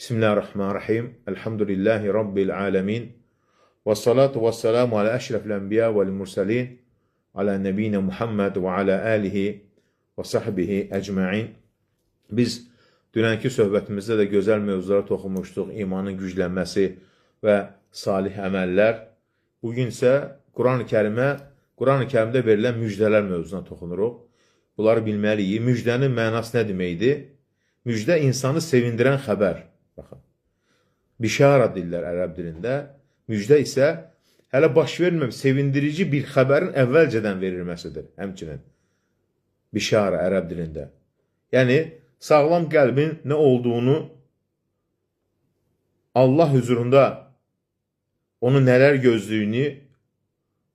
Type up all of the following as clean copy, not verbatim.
Bismillahirrahmanirrahim. Elhamdülillahi Rabbil alemin. Ve salatu ve selamu ala eşrefil enbiya vel mursalin. Ala nebine Muhammed ve ala alihi ve sahbihi ecma'in. Biz dünənki söhbətimizdə də gözəl mövzulara toxunmuşduq. İmanın güclənməsi və salih əməllər. Bugün isə Quran-ı Kərimdə verilən müjdələr mövzusuna toxunuruq. Bunları bilməliyik. Müjdənin mənası nə deməkdir? Müjdə insanı sevindirən xəbər. Baxın. Bişara deyirlər ərəb dilində. Müjdə isə hələ baş verməyib sevindirici bir xəbərin əvvəlcədən verilməsidir. Həmçinin. Bişara ərəb dilində. Yəni, sağlam qəlbin nə olduğunu Allah huzurunda onu nələr gözlüyünü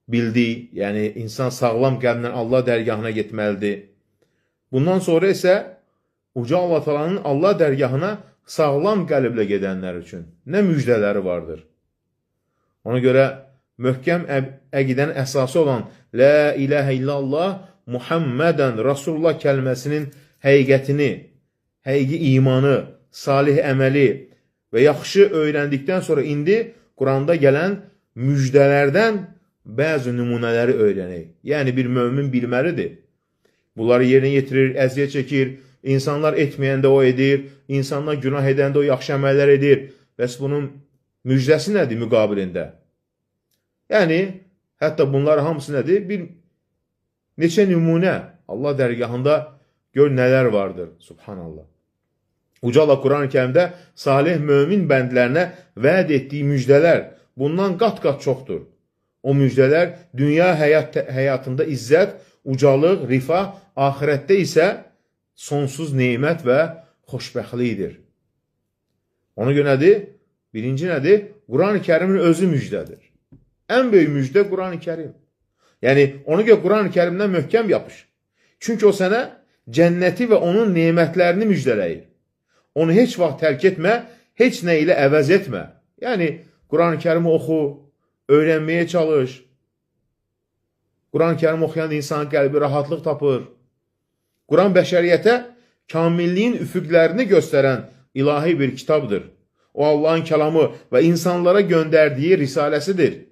bildiyi, yəni insan sağlam qəlblə Allah dərgahına getməlidir. Bundan sonra isə Uca Allah Taala'nın Allah dərgahına sağlam qəlblə gedənlər üçün nə müjdələri vardır. Ona görə möhkəm əqidənin əsası olan La ilahə illallah Muhammədən Rasulullah kəlməsinin həqiqətini, həqiqi imanı, salih əməli və yaxşı öyrəndikdən sonra indi Quranda gələn müjdələrdən bəzi nümunələri öyrənək. Yəni bir mömin bilməlidir. Bunları yerinə yetirir, əziyyət çəkir, insanlar etməyəndə o edir, insanlar günah edəndə o yaxşı əməllər edir. Bəs bunun müjdəsi nədir müqabilində? Yəni, hətta bunlar hamısı nədir? Bir neçə nümunə Allah dərgahında gör nələr vardır. Subhanallah. Uca Allah Quran-ı Kərimdə salih mömin bəndlərinə vəd etdiyi müjdələr bundan qat-qat çoxdur. O müjdələr dünya həyatında izzət, ucalıq, rifah, axirətdə isə sonsuz neymət və xoşbəxtlikdir. Ona görə nədir? Birinci nədir? Quran-ı Kərimin özü müjdədir. Ən böyük müjdə Quran-ı Kərim. Yəni, ona görə Quran-ı Kərimdən möhkəm yapış. Çünki o sənə cənnəti və onun neymətlərini müjdələyir. Onu heç vaxt tərk etmə, heç nə ilə əvəz etmə. Yəni, Quran-ı Kərimi oxu, öyrənməyə çalış. Quran-ı Kərimi oxuyan insanın qəlbi rahatlıq tapır. Quran bəşəriyyətə kamilliyin üfüqlərini göstərən ilahi bir kitabdır. O Allahın kəlamı və insanlara göndərdiyi risaləsidir.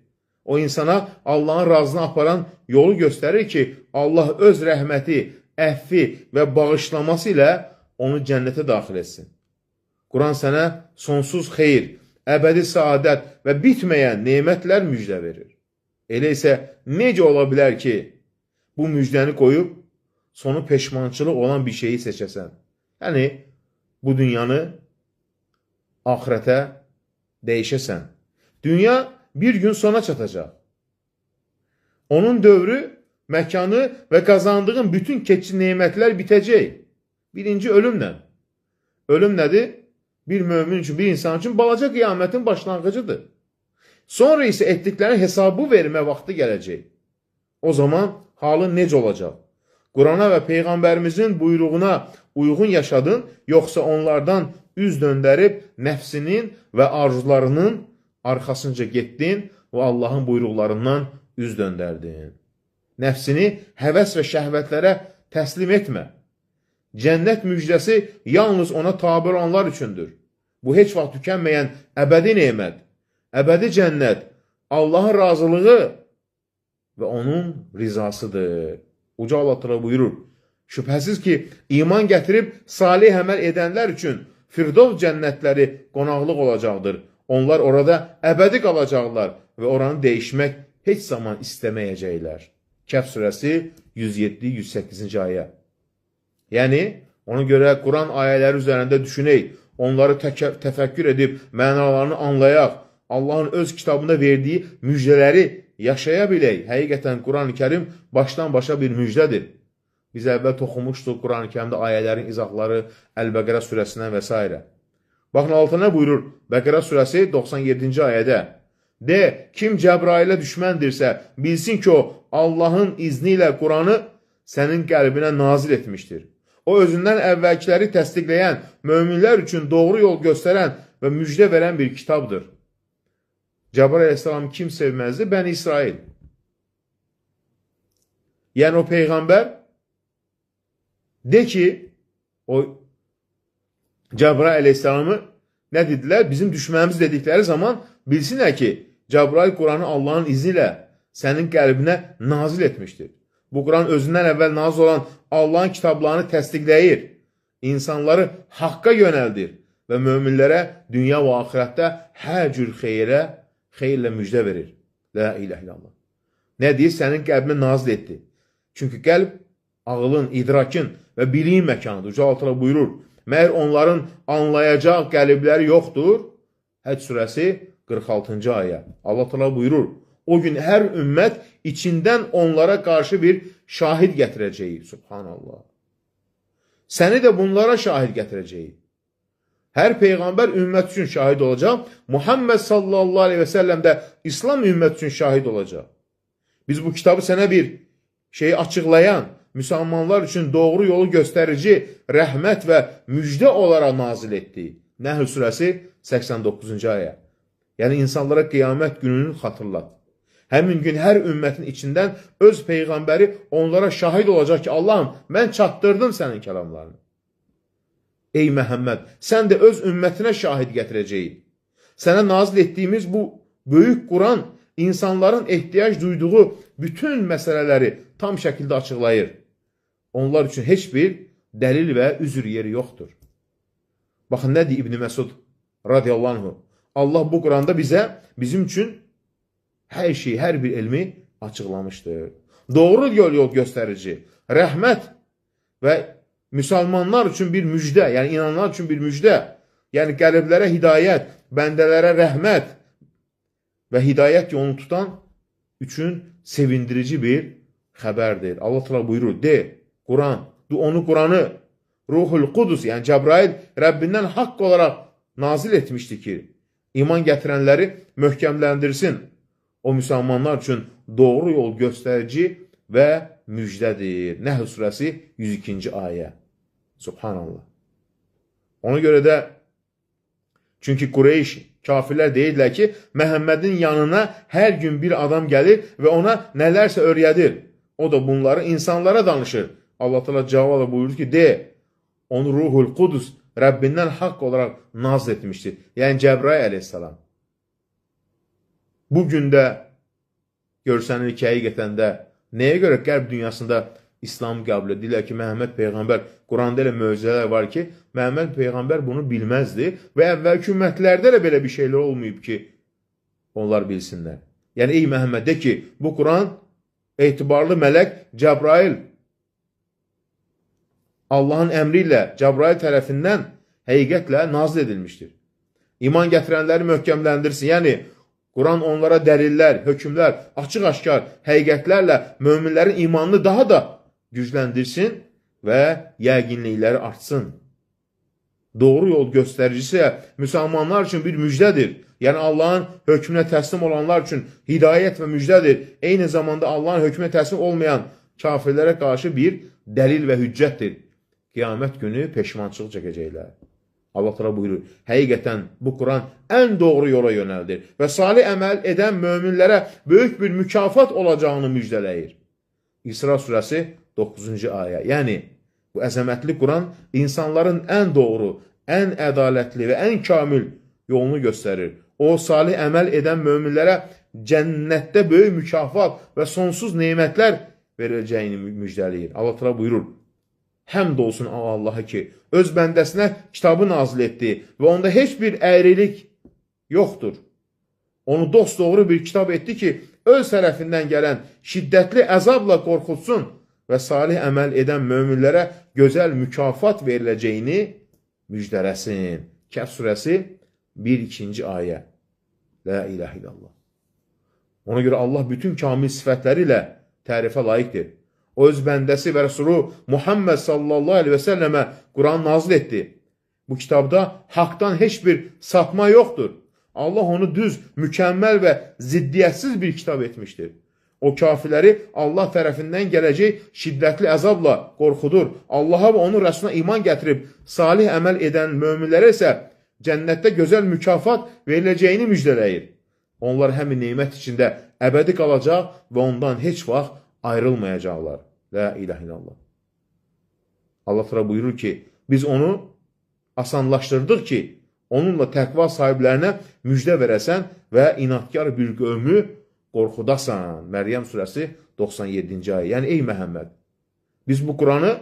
O insana Allahın razına aparan yolu göstərir ki, Allah öz rəhməti, əhfi və bağışlaması ilə onu cənnətə daxil etsin. Quran sənə sonsuz xeyir, əbədi saadət və bitməyən neymətlər müjdə verir. Elə isə necə ola bilər ki, bu müjdəni qoyub, sonu peşmançılıq olan bir şeyi seçəsən? Yəni, bu dünyanı axirətə dəyişəsən. Dünya bir gün sona çatacaq. Onun dövrü, məkanı və qazandığın bütün keçici neymətlər bitəcək. Birinci ölümlə. Ölüm nədir? Bir mömin üçün, bir insan üçün balaca qiyamətin başlanğıcıdır. Sonra isə etdiklərin hesabı vermə vaxtı gələcək. O zaman halın necə olacaq? Qurana və Peyğəmbərimizin buyruğuna uyğun yaşadın, yoxsa onlardan üz döndərib nəfsinin və arzularının arxasınca getdin və Allahın buyruqlarından üz döndərdin. Nəfsini həvəs və şəhvətlərə təslim etmə. Cənnət müjdəsi yalnız ona tabi olanlar üçündür. Bu heç vaxt tükənməyən əbədi neymət, əbədi cənnət, Allahın razılığı və onun rizasıdır. Uca Allah Teala buyurur, şübhəsiz ki, iman gətirib salih əməl edənlər üçün Firdovs cənnətləri qonaqlıq olacaqdır. Onlar orada əbədi qalacaqlar və oranı dəyişmək heç zaman istəməyəcəklər. Kəhf surəsi 107-108-ci ayə. Yəni, ona görə Quran ayələri üzərində düşünək, onları təfəkkür edib mənalarını anlayaq, Allahın öz kitabında verdiyi müjdələri yaşaya bilək. Həqiqətən Quran-ı Kərim başdan başa bir müjdədir. Biz əvvəl toxunmuşduq Quran-ı Kərimdə ayələrin izahları Əl-Bəqərə surəsindən və s. Baxın, altına buyurur Bəqərə surəsi 97-ci ayədə. De, kim Cəbrailə düşməndirsə, bilsin ki, o Allahın izni ilə Quranı sənin qəlbinə nazil etmişdir. O özündən əvvəlkiləri təsdiqləyən, möminlər üçün doğru yol göstərən və müjdə verən bir kitabdır. Cəbrail əleyhissalam kim sevməzdi? Bəni İsrail. Yəni o Peyğəmbər de ki, o Cəbrail əleyhissalamı nə dedilər? Bizim düşmənimiz dedikləri zaman bilsinlər ki, Cəbrail Quranı Allahın izni ilə sənin qəlbinə nazil etmişdir. Bu Quran özündən əvvəl nazil olan Allahın kitablarını təsdiqləyir, insanları haqqa yönəldir və möminlərə dünya və axirətdə hər cür xeyirlə müjdə verir. La ilahe illallah. Nə deyir? Sənin qəlbinə nazil etdi. Çünki qəlb ağılın, idrakın və biliyin məkanıdır. Uca Allah buyurur. Məyər onların anlayacaq qəlbləri yoxdur? Həcc surəsi 46-cı ayə. Allah Teala buyurur. O gün hər ümmət içindən onlara qarşı bir şahid gətirəcəyi. Subhanallah. Səni də bunlara şahid gətirəcəyi. Hər peyğəmbər ümmət üçün şahid olacaq. Muhammed sallallahu aleyhi və səlləm də İslam ümmət üçün şahid olacaq. Biz bu kitabı sənə bir şeyi açıqlayan, müsəlmanlar üçün doğru yolu göstərici, rəhmət və müjdə olaraq nazil etdik. Nəhl surəsi 89-cu ayə. Yəni insanlara qiyamət gününü xatırlat. Həmin gün hər ümmətin içindən öz peyğəmbəri onlara şahid olacaq ki, Allahım, mən çatdırdım sənin kəlamlarını. Ey Məhəmməd, sən də öz ümmətinə şahid gətirəcəyik. Sənə nazil etdiyimiz bu böyük Quran insanların ehtiyac duyduğu bütün məsələləri tam şəkildə açıqlayır. Onlar üçün heç bir dəlil və üzr yeri yoxdur. Baxın, nə deyir İbn Məsud radiyallahu anh? Allah bu Quranda bizim üçün hər şeyi, hər bir elmi açıqlamışdır. Doğru yol göstərici, rəhmət və müsəlmanlar üçün bir müjdə, yəni inananlar üçün bir müjdə, yəni qəlblərə hidayət, bəndələrə rəhmət və hidayət yolunu tutan üçün sevindirici bir xəbərdir. Allah Teala buyurur, de, Quran, onu Quranı Ruhul Qudus, yəni Cəbrail Rəbbindən haqq olaraq nazil etmişdi ki, iman gətirənləri möhkəmləndirsin. O müsəlmanlar üçün doğru yol göstərici və müjdədir. Nəhl surəsi 102-ci ayə. Subhanallah. Ona görə də çünki Qureyş, kafirlər deyirlər ki, Məhəmmədin yanına hər gün bir adam gəlir və ona nələrsə öyrədir. O da bunları insanlara danışır. Allah Teala cavabla buyurur ki, de, onu Ruhul Qudus Rəbbindən haqq olaraq nazil etmişdir. Yəni Cəbrail əleyhissalam. Bugün də görsənir ki, həqiqətən də nəyə görə qərb dünyasında İslam qəbul edirlər ki, Məhəmməd Peyğəmbər, Quranda elə möcüzələr var ki, Məhəmməd Peyğəmbər bunu bilməzdi və əvvəlki ümmətlərdə də belə bir şeylər olmayıb ki, onlar bilsinlər. Yəni, ey Məhəmməd, de ki, bu Quran etibarlı mələk Cəbrail Allahın əmri ilə Cəbrail tərəfindən həqiqətlə nazil edilmişdir. İman gətirənləri möhkəmləndirsin. Yəni, Quran onlara dəlillər, hökmlər, açıq-aşkar həqiqətlərlə möminlərin imanını daha da gücləndirsin və yəqinlikləri artsın. Doğru yol göstəricisi müsəlmanlar üçün bir müjdədir. Yəni, Allahın hökmünə təslim olanlar üçün hidayət və müjdədir. Eyni zamanda Allahın hökmünə təslim olmayan kafirlərə qarşı bir dəlil və hüccətdir. Qiyamət günü peşmançılıq çəkəcəklər. Allah Teala buyurur, həqiqətən bu Quran ən doğru yola yönəldir və salih əməl edən möminlərə böyük bir mükafat olacağını müjdələyir. İsra surəsi 9-cu ayə. Yəni, bu əzəmətli Quran insanların ən doğru, ən ədalətli və ən kamil yolunu göstərir. O, salih əməl edən möminlərə cənnətdə böyük mükafat və sonsuz neymətlər veriləcəyini müjdələyir. Allah Teala buyurur, həmd olsun Allaha ki, öz bəndəsinə kitabı nazil etdi və onda heç bir əyrilik yoxdur. Onu dosdoğru bir kitab etdi ki, öz tərəfindən gələn şiddətli əzabla qorxutsun və salih əməl edən möminlərə gözəl mükafat veriləcəyini müjdələsin. Kəhf surəsi 1-2-ci ayə. La ilahe illallah. Ona görə Allah bütün kamil sifətləri ilə tərifə layiqdir. O öz bəndəsi və Rəsulü Muhammed sallallahu aleyhi və səlləmə Quran nazil etdi. Bu kitabda haqdan heç bir sapma yoxdur. Allah onu düz, mükəmməl və ziddiyyətsiz bir kitab etmişdir. O kafirləri Allah tərəfindən gələcək şiddətli əzabla qorxudur. Allaha və onun rəsuluna iman gətirib salih əməl edən möminlərə isə cənnətdə gözəl mükafat veriləcəyini müjdələyir. Onlar həmin neymət içində əbədi qalacaq və ondan heç vaxt ayrılmayacaqlar. La ilahe illallah. Allah Teala buyurur ki, biz onu asanlaşdırdıq ki, onunla təqva sahiblərinə müjdə verəsən və inadkar bir qövmü qorxudasan. Məryəm surəsi 97-ci ayə. Yəni, ey Məhəmməd, biz bu Quranı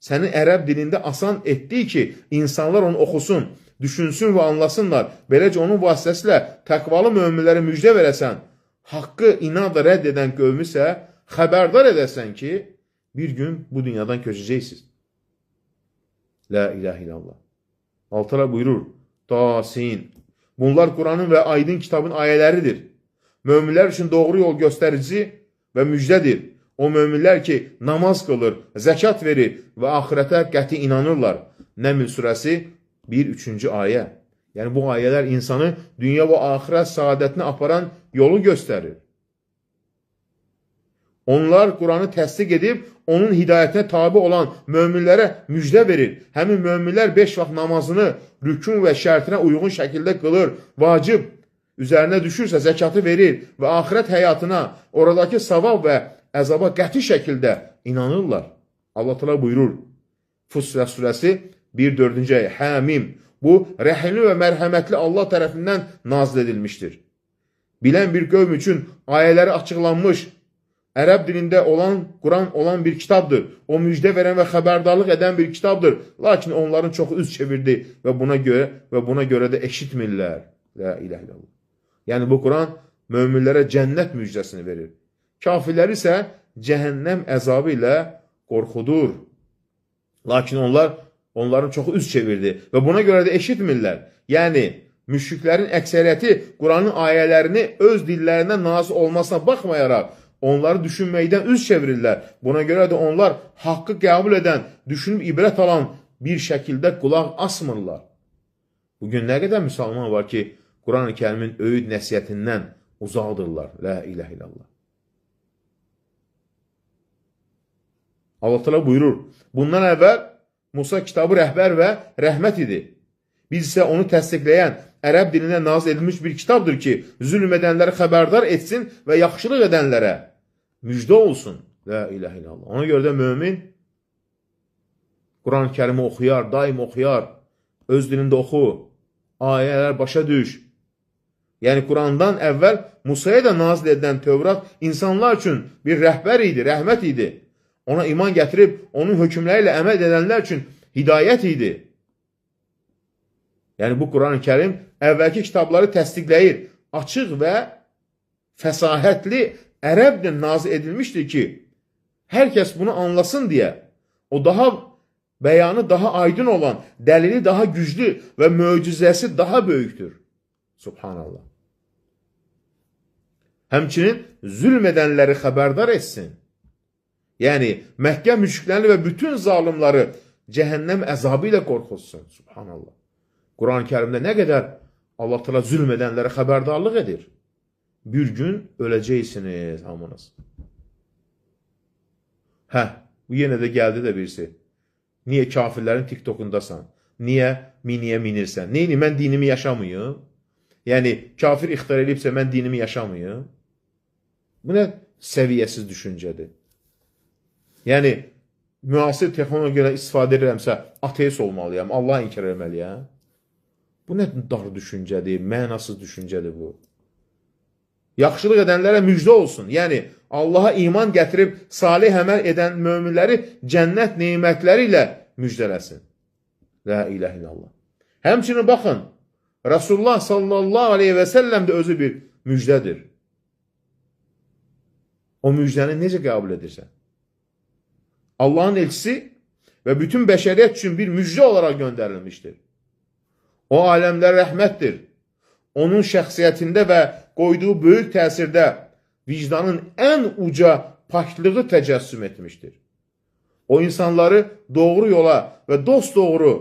sənin ərəb dilində asan etdik ki, insanlar onu oxusun, düşünsün və anlasınlar. Beləcə onun vasitəsilə təqvalı möminlərə müjdə verəsən, haqqı inadla rədd edən qövmü isə xəbərdar edəsən ki, bir gün bu dünyadan köçəcəksiniz. La ilahe illallah. Allah buyurur, Tasin. Bunlar Quranın və aydın kitabın ayələridir. Möminlər üçün doğru yol göstərici və müjdədir. O möminlər ki, namaz qılır, zəkat verir və axirətə qəti inanırlar. Nəml surəsi 1-3-cü ayə. Yəni, bu ayələr insanı dünya və axirət saadətinə aparan yolu göstərir. Onlar Quranı təsdiq edib, onun hidayətinə tabi olan möminlərə müjdə verir. Həmin möminlər 5 vaxt namazını rükun və şərtinə uyğun şəkildə qılır, vacib üzərinə düşürsə zəkatı verir və axirət həyatına, oradakı savab və əzaba qəti şəkildə inanırlar. Allah təala buyurur, Fussilə surəsi 1-4-cü ayə, Həmim, bu rəhimli və mərhəmətli Allah tərəfindən nazil edilmişdir. Bilən bir qövm üçün ayələri açıqlanmış, ərəb dilində olan Quran olan bir kitabdır. O müjdə verən və xəbərdarlıq edən bir kitabdır. Lakin onların çoxu üz çevirdi və buna görə də eşitmirlər. La ilahe illallah. Yəni bu Quran möminlərə cənnət müjdəsini verir. Kafirləri isə cəhənnəm əzabı ilə qorxudur. Lakin onların çoxu üz çevirdi və buna görə də eşitmirlər. Yəni müşriklərin əksəriyyəti Quranın ayələrini öz dillərində nazil olmasına baxmayaraq onları düşünməkdən üz çevirirlər. Buna görə də onlar haqqı qəbul edən, düşünüb ibrət alan bir şəkildə qulaq asmırlar. Bugün nə qədər müsəlman var ki, Quran-ı Kərimin öyüd nəsiyyətindən uzaqdırlar. La ilahe illallah. Allah təala buyurur, bundan əvvəl Musa kitabı rəhbər və rəhmət idi. Biz isə onu təsdiqləyən, ərəb dilində nazil edilmiş bir kitabdır ki, zülm edənləri xəbərdar etsin və yaxşılıq edənlərə müjdə olsun. La ilahe illallah. Ona görə də mömin Quran-ı Kərimi oxuyar, daim oxuyar, öz dilində oxu, ayələr başa düş. Yəni, Qurandan əvvəl Musaya da nazil edilən Tövrat insanlar üçün bir rəhbər idi, rəhmət idi. Ona iman gətirib, onun hökmləri ilə əməl edənlər üçün hidayət idi. Yəni, bu Quran-ı Kərim əvvəlki kitabları təsdiqləyir. Açıq və fəsahətli ərəblə nazil edilmişdir ki, hər kəs bunu anlasın deyə, o daha bəyanı daha aydın olan, dəlili daha güclü və möcüzəsi daha böyükdür. Subhanallah. Həmçinin zülm edənləri xəbərdar etsin. Yəni, Məkkə müşriklərini və bütün zalimları cəhənnəm əzabı ilə qorxutsun. Subhanallah. Quran-ı Kərimdə nə qədər Allah təala zülm edənlərə xəbərdarlıq edir. Bir gün öləcəksiniz hamınız. Bu yenə də gəldi də birisi. Niyə kafirlərin TikTokundasan? Niyə miniyə minirsən? Neyini, mən dinimi yaşamayım? Yəni, kafir ixtar edibsə, mən dinimi yaşamayım? Bu nə səviyyəsiz düşüncədir? Yəni, müasir texnologiyadan istifadə edirəmsə, ateist olmalıyam, Allah inkar etməliyəm. Bu nə dar düşüncədir, mənasız düşüncədir bu. Yaxşılıq edənlərə müjdə olsun. Yəni, Allaha iman gətirib, salih əməl edən möminləri cənnət neymətləri ilə müjdələsin. La ilahe illallah. Həmçinin baxın, Rasulullah sallallahu aleyhi və səlləm də özü bir müjdədir. O müjdəni necə qəbul edirsən? Allahın elçisi və bütün bəşəriyyət üçün bir müjdə olaraq göndərilmişdir. O aləmlər rəhmətdir. Onun şəxsiyyətində və qoyduğu böyük təsirdə vicdanın ən uca paklığı təcəssüm etmişdir. O insanları doğru yola və dosdoğru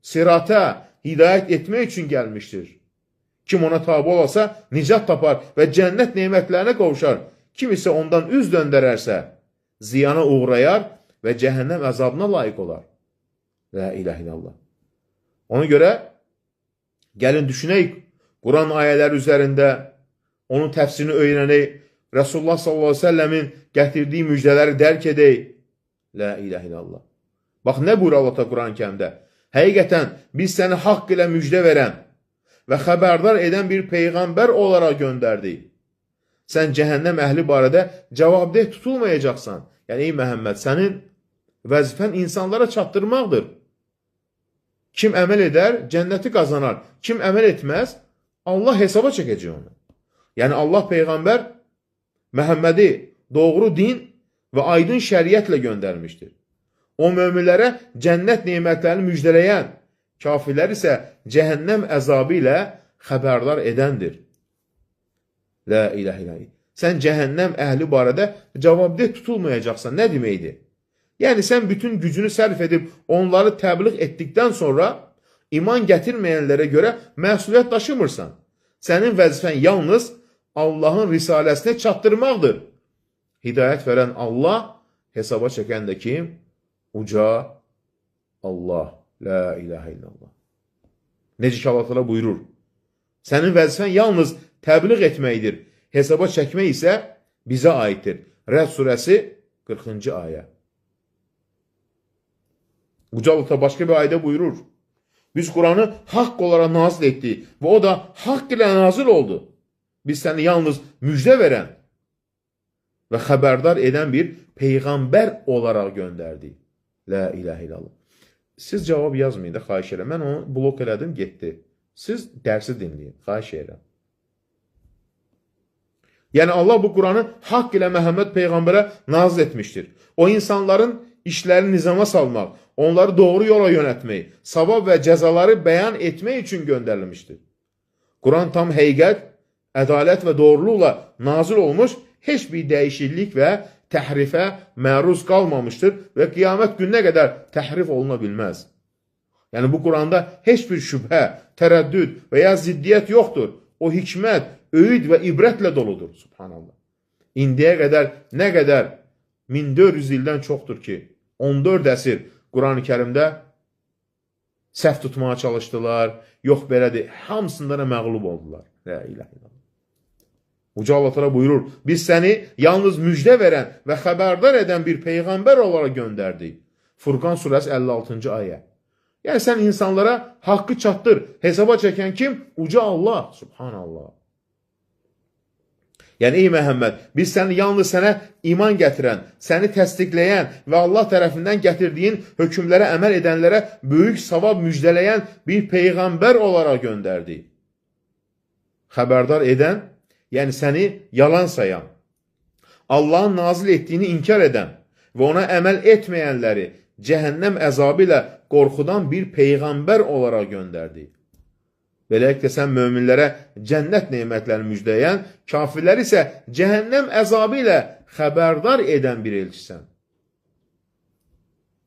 sirata hidayət etmək üçün gəlmişdir. Kim ona tabi olasa nicat tapar və cənnət neymətlərinə qovuşar. Kim isə ondan üz döndərərsə ziyana uğrayar və cəhənnəm əzabına layiq olar. La ilahe illallah. Ona görə gəlin düşünək, Quran ayələri üzərində onun təfsirini öyrənək, Resulullah sallallahu aleyhi ve sellemin gətirdiyi müjdələri dərk edək. La ilahe illallah. Bax, nə buyur Allah Quran-ı Kərimdə? Həqiqətən biz səni haqq ilə müjdə verən və xəbərdar edən bir peyğəmbər olaraq göndərdik. Sən cəhənnəm əhli barədə cavabdeh tutulmayacaqsan. Yəni, ey Məhəmməd, sənin vəzifən insanlara çatdırmaqdır. Kim əməl edər, cənnəti qazanar. Kim əməl etməz, Allah hesaba çəkəcək onu. Yəni, Allah Peyğəmbər Məhəmmədi doğru din və aydın şəriətlə göndərmişdir. O möminlərə cənnət nemətlərini müjdələyən, kafirlər isə cəhənnəm əzabı ilə xəbərdar edəndir. La ilahə illallah. Sən cəhənnəm əhli barədə cavabdeh tutulmayacaqsan. Nə deməkdir? Yəni, sən bütün gücünü sərf edib onları təbliğ etdikdən sonra iman gətirməyənlərə görə məsuliyyət daşımırsan. Sənin vəzifən yalnız Allahın risaləsini çatdırmaqdır. Hidayət verən Allah, hesaba çəkən də kim? Uca Allah. La ilahə illallah. Necə ki Allah təala buyurur. Sənin vəzifən yalnız təbliğ etməkdir. Hesaba çəkmək isə bizə aiddir. Rəd surəsi 40-cı ayə. Uca Allah başqa bir ayda buyurur. Biz Quranı haqq olaraq nazil etdik və o da haqq ilə nazil oldu. Biz səni yalnız müjdə verən və xəbərdar edən bir peyğəmbər olaraq göndərdik. La ilahə illallah. Siz cavab yazmayın da, xahiş edirəm. Mən onu blok elədim, getdi. Siz dərsi dinləyin, xahiş edirəm. Yəni, Allah bu Quranı haqq ilə Məhəmməd Peyğəmbərə nazil etmişdir. O insanların işlərini nizama salmaq, onları doğru yola yönətmək, savab və cəzaları bəyan etmək üçün göndərilmişdir. Quran tam həqiqət, ədalət və doğruluqla nazil olmuş, heç bir dəyişiklik və təhrifə məruz qalmamışdır və qiyamət gününə qədər təhrif oluna bilməz. Yəni, bu Quranda heç bir şübhə, tərəddüd və ya ziddiyyət yoxdur. O hikmət, öyüd və ibrətlə doludur. Subhanallah. İndiyə qədər nə qədər 1400 ildən çoxdur ki, 14 əsr Quran-ı Kərimdə səhv tutmağa çalışdılar, yox belədir, hamısında da məğlub oldular. La ilahə illallah. Uca Allah təala buyurur, biz səni yalnız müjdə verən və xəbərdar edən bir peyğəmbər olaraq göndərdik. Furqan surəsi 56-cı ayə. Yəni, sən insanlara haqqı çatdır. Hesaba çəkən kim? Uca Allah. Subhanallah. Yəni, ey Məhəmməd, biz səni yalnız sənə iman gətirən, səni təsdiqləyən və Allah tərəfindən gətirdiyin hökmlərə əməl edənlərə böyük savab müjdələyən bir peyğəmbər olaraq göndərdik. Xəbərdar edən, yəni səni yalan sayan, Allahın nazil etdiyini inkar edən və ona əməl etməyənləri cəhənnəm əzabı ilə qorxudan bir peyğəmbər olaraq göndərdik. Beləliklə sən möminlərə cənnət nemətlərini müjdəyən, kafirlər isə cəhənnəm əzabı ilə xəbərdar edən bir elçisən.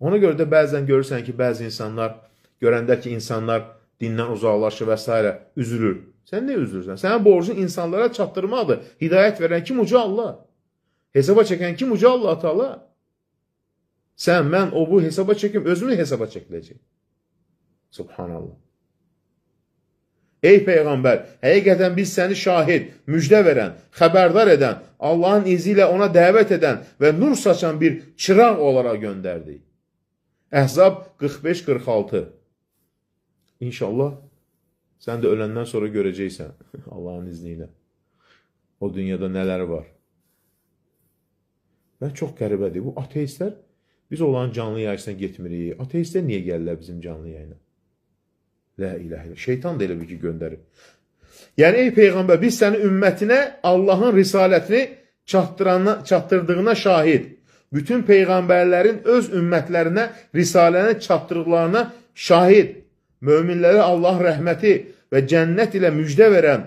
Ona görə də bəzən görürsən ki, bəzi insanlar, görəndə ki, insanlar dindən uzaqlaşır və s. üzülür. Sən nə üzülürsən? Sənin borcun insanlara çatdırmaqdır. Hidayət verən kim? Uca Allah. Hesaba çəkən kim? Uca Allah Teala. Sən, mən, o bu hesaba çəkim, özümü hesaba çəkiləcək. Subhanallah. Ey Peyğəmbər, həqiqətən biz səni şahid, müjdə verən, xəbərdar edən, Allahın izi ilə ona dəvət edən və nur saçan bir çıraq olaraq göndərdik. Əhzab 45-46. İnşallah sən də öləndən sonra görəcəksən Allahın izni ilə. O dünyada nələr var. Və çox qəribədir. Bu ateistlər, biz olan canlı yayısına getmirik. Ateistlər niyə gəlirlər bizim canlı yayına? La ilahə illallah. Şeytan da elə bir ki göndərir. Yəni, ey Peyğəmbər, biz səni ümmətinə Allahın risalətini çatdırdığına şahid, bütün Peyğəmbərlərin öz ümmətlərinə risaləni çatdırdıqlarına şahid, möminlərə Allah rəhməti və cənnət ilə müjdə verən,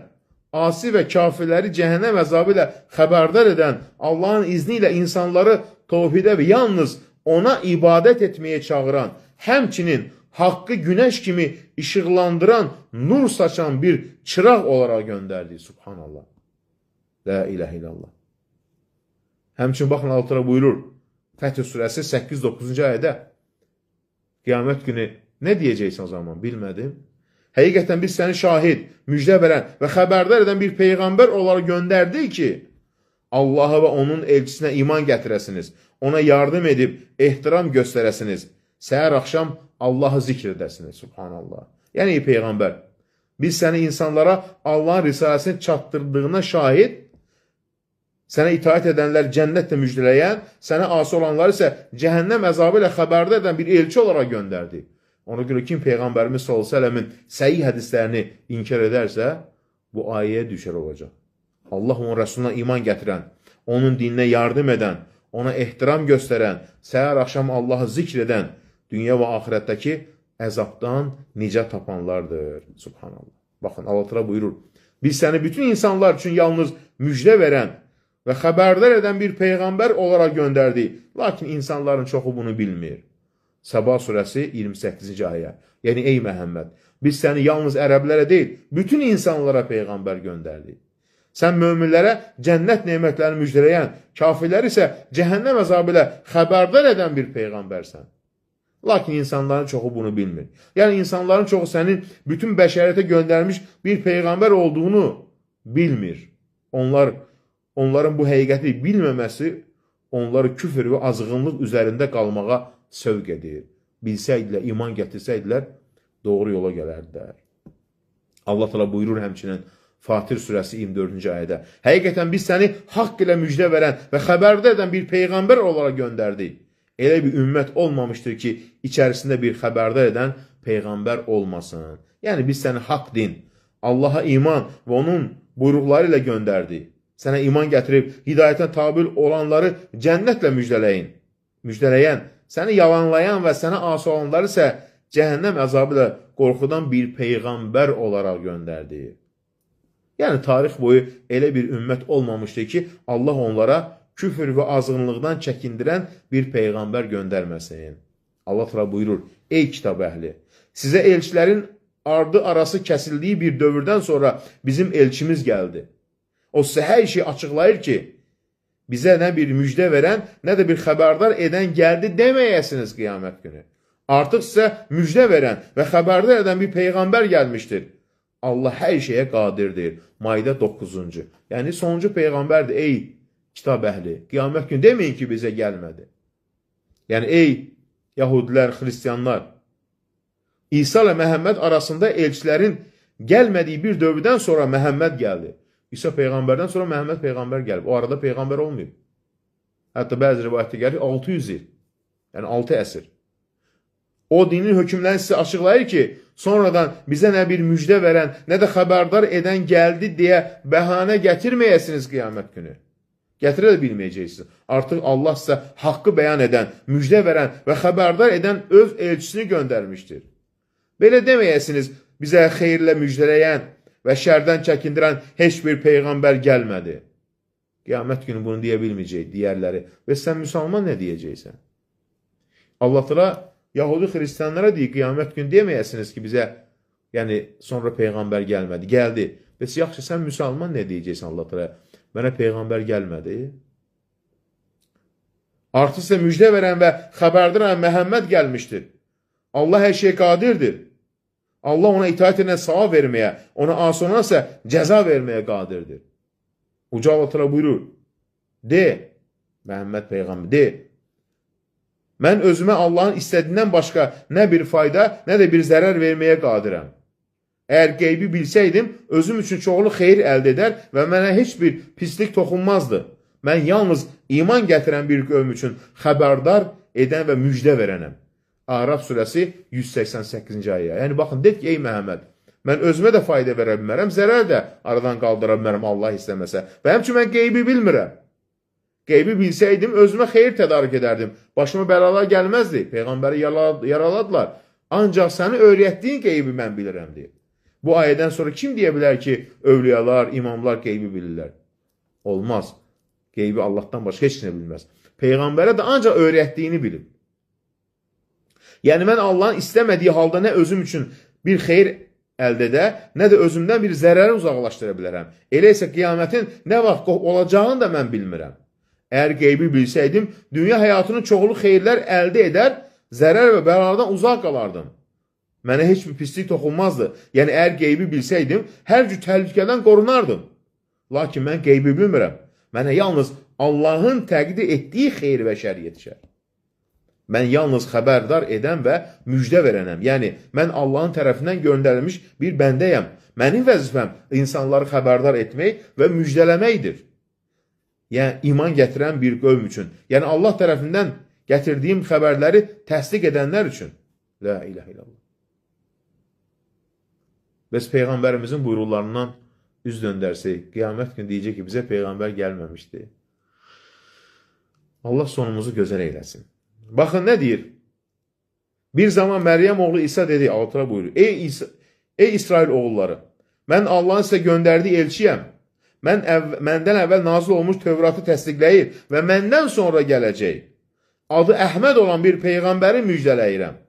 asi və kafirləri cəhənnəm əzabı ilə xəbərdar edən, Allahın izni ilə insanları tövhidə və yalnız ona ibadət etməyə çağıran, həmçinin haqqı günəş kimi işıqlandıran, nur saçan bir çıraq olaraq göndərdi. Subhanallah. La ilahə illallah. Həmçinin baxın Allah buyurur, Fəth surəsi 8-9-cu ayədə, qiyamət günü nə deyəcəksən o zaman? Bilmədim. Həqiqətən biz səni şahid, müjdə verən və xəbərdar edən bir peyğəmbər olaraq göndərdik ki, Allaha və onun elçisinə iman gətirəsiniz, ona yardım edib ehtiram göstərəsiniz. səhər axşam Allahı zikr edəsiniz. Subhanallah. Yəni, Peyğəmbər, biz səni insanlara Allahın risaləsini çatdırdığına şahid, sənə itaət edənlər cənnətlə müjdələyən, sənə asi olanlar isə cəhənnəm əzabı ilə xəbərdar edən bir elçi olaraq göndərdi. Ona görə kim Peyğəmbərimiz s.ə.v-in səhih hədislərini inkar edərsə, bu ayəyə düşər olacaq. Allah onun rəsuluna iman gətirən, onun dininə yardım edən, ona ehtiram göstərən, səhər axşam Allahı zikr edən, dünya və axirətdəki əzabdan nicat tapanlardır. Subhanallah. Baxın, Allah təala buyurur, biz səni bütün insanlar üçün yalnız müjdə verən və xəbərdar edən bir Peyğəmbər olaraq göndərdik. Lakin insanların çoxu bunu bilmir. Səba surəsi 28-ci ayə. Yəni, ey Məhəmməd, biz səni yalnız ərəblərə deyil, bütün insanlara Peyğəmbər göndərdik. Sən möminlərə cənnət nemətlərini müjdələyən, kafirləri isə cəhənnəm əzabı ilə xəbərdar edən bir Peyğəmbərsən. Lakin insanların çoxu bunu bilmir. Yəni, insanların çoxu sənin bütün bəşəriyyətə göndərmiş bir Peyğəmbər olduğunu bilmir. Onların bu həqiqəti bilməməsi onları küfür və azğınlıq üzərində qalmağa sövq edir. Bilsəydilər, iman gətirsəydilər, doğru yola gələrdilər. Allah təala buyurur həmçinin Fatir surəsi 24-cü ayədə. Həqiqətən biz səni haqq ilə müjdə verən və xəbərdar edən bir Peyğəmbər olaraq göndərdik. Elə bir ümmət olmamışdır ki, içərisində bir xəbərdar edən Peyğəmbər olmasın. Yəni, biz səni haqq din, Allaha iman və onun buyruqları ilə göndərdik. Sənə iman gətirib, hidayətən tabi olanları cənnətlə müjdələyən, səni yalanlayan və sənə asi olanları isə cəhənnəm əzabı ilə qorxudan bir Peyğəmbər olaraq göndərdi. Yəni, tarix boyu elə bir ümmət olmamışdır ki, Allah onlara küfür və azğınlıqdan çəkindirən bir Peyğəmbər göndərməsin. Allah təala buyurur, ey kitab əhli, sizə elçilərin ardı arası kəsildiyi bir dövrdən sonra bizim elçimiz gəldi. O sizə hər şeyi açıqlayır ki, bizə nə bir müjdə verən, nə də bir xəbərdar edən gəldi deməyəsiniz qiyamət günü. Artıq sizə müjdə verən və xəbərdar edən bir Peyğəmbər gəlmişdir. Allah hər şeyə qadirdir. Maide 9-cu. Yəni, sonuncu Peyğəmbərdir. Ey kitab əhli, qiyamət günü deməyin ki, bizə gəlmədi. Yəni, ey Yahudilər, Xristiyanlar, İsa ilə Məhəmməd arasında elçilərin gəlmədiyi bir dövrdən sonra Məhəmməd gəldi. İsa Peyğəmbərdən sonra Məhəmməd Peyğəmbər gəlib. O arada Peyğəmbər olmayıb. Hətta bəzi rivayətdə gəlir 600 il. Yəni 6 əsr. O dinin hökmlərini sizə açıqlayır ki, sonradan bizə nə bir müjdə verən, nə də xəbərdar edən gəldi deyə bəhanə gətirməyəsiniz qiyamət günü. Gətirə də bilməyəcəksiniz. Artıq Allah sizə haqqı bəyan edən, müjdə verən və xəbərdar edən öz elçisini göndərmişdir. Belə deməyəsiniz, bizə xeyirlə müjdələyən və şərdən çəkindirən heç bir Peyğəmbər gəlmədi. Qiyamət günü bunu deyə bilməyəcək, digərləri. Və sən müsəlman nə deyəcəksən? Allah təala Yahudi Xristiyanlara deyir, qiyamət günü deməyəsiniz ki, bizə sonra Peyğəmbər gəlmədi. Gəldi. Bəs yaxşı, sən müsəlman nə deyəcəksən Allah təala? Mənə Peyğəmbər gəlmədi. Artıq sizə müjdə verən və xəbərdar edən Məhəmməd gəlmişdir. Allah hər şeyə qadirdir. Allah ona itaət edən savab verməyə, ona asona isə cəza verməyə qadirdir. Uca Allah təala buyurur, de, Məhəmməd Peyğəmbər, de, mən özümə Allahın istədiyindən başqa nə bir fayda, nə də bir zərər verməyə qadirəm. Əgər qeybi bilsəydim, özüm üçün çoxlu xeyir əldə edər və mənə heç bir pislik toxunmazdı. Mən yalnız iman gətirən bir qövm üçün xəbərdar edən və müjdə verənəm. Araf surəsi 188-ci ayə. Yəni, baxın, deyək ki, ey Məhəmməd, mən özümə də fayda verə bilmərəm, zərər də aradan qaldıra bilmərəm Allah istəməsə. Və həmçin mən qeybi bilmirəm. Qeybi bilsəydim, özümə xeyir tədarük edərdim. Başıma bəlalar gəlməzdi. Peyğəmbəri yaraladılar. Ancaq səni öyrətdiyin qeybi mən bilirəm, deyir. Bu ayədən sonra kim deyə bilər ki, övliyalar, imamlar qeybi bilirlər? Olmaz. Qeybi Allahdan başqa heç nə bilməz. Peyğəmbərə də ancaq öyrətdiyini bilib. Yəni, mən Allahın istəmədiyi halda nə özüm üçün bir xeyir əldə edə, nə də özümdən bir zərəri uzaqlaşdıra bilərəm. Elə isə qiyamətin nə vaxt olacağını da mən bilmirəm. Əgər qeybi bilsəydim, dünya həyatının çoxlu xeyirlər əldə edər, zərər və bəlalardan uzaq qalardım. Mənə heç bir pislik toxunmazdı. Yəni, əgər qeybi bilsəydim, hər cür təhlükədən qorunardım. Lakin mən qeybi bilmirəm. Mənə yalnız Allahın təqdir etdiyi xeyir və şər yetişər. Mən yalnız xəbərdar edən və müjdə verənəm. Yəni, mən Allahın tərəfindən göndərilmiş bir bəndəyəm. Mənim vəzifəm insanları xəbərdar etmək və müjdələməkdir. Yəni, iman gətirən bir qövm üçün. Yəni, Allah tərəfindən gətirdiyim xəbərləri təsdiq edənlər üçün. La ilahe illallah. Bəs Peyğəmbərimizin buyruqlarından üz döndərsək, qiyamət günü deyəcək ki, bizə Peyğəmbər gəlməmişdi. Allah sonumuzu gözəl eyləsin. Baxın, nə deyir? Bir zaman Məryəm oğlu İsa dedi, altıra buyurur. Ey İsrail oğulları, mən Allahın sizə göndərdiyi elçiyəm. Məndən əvvəl nazil olmuş Tövratı təsdiqləyir və məndən sonra gələcək. Adı Əhməd olan bir Peyğəmbəri müjdələyirəm.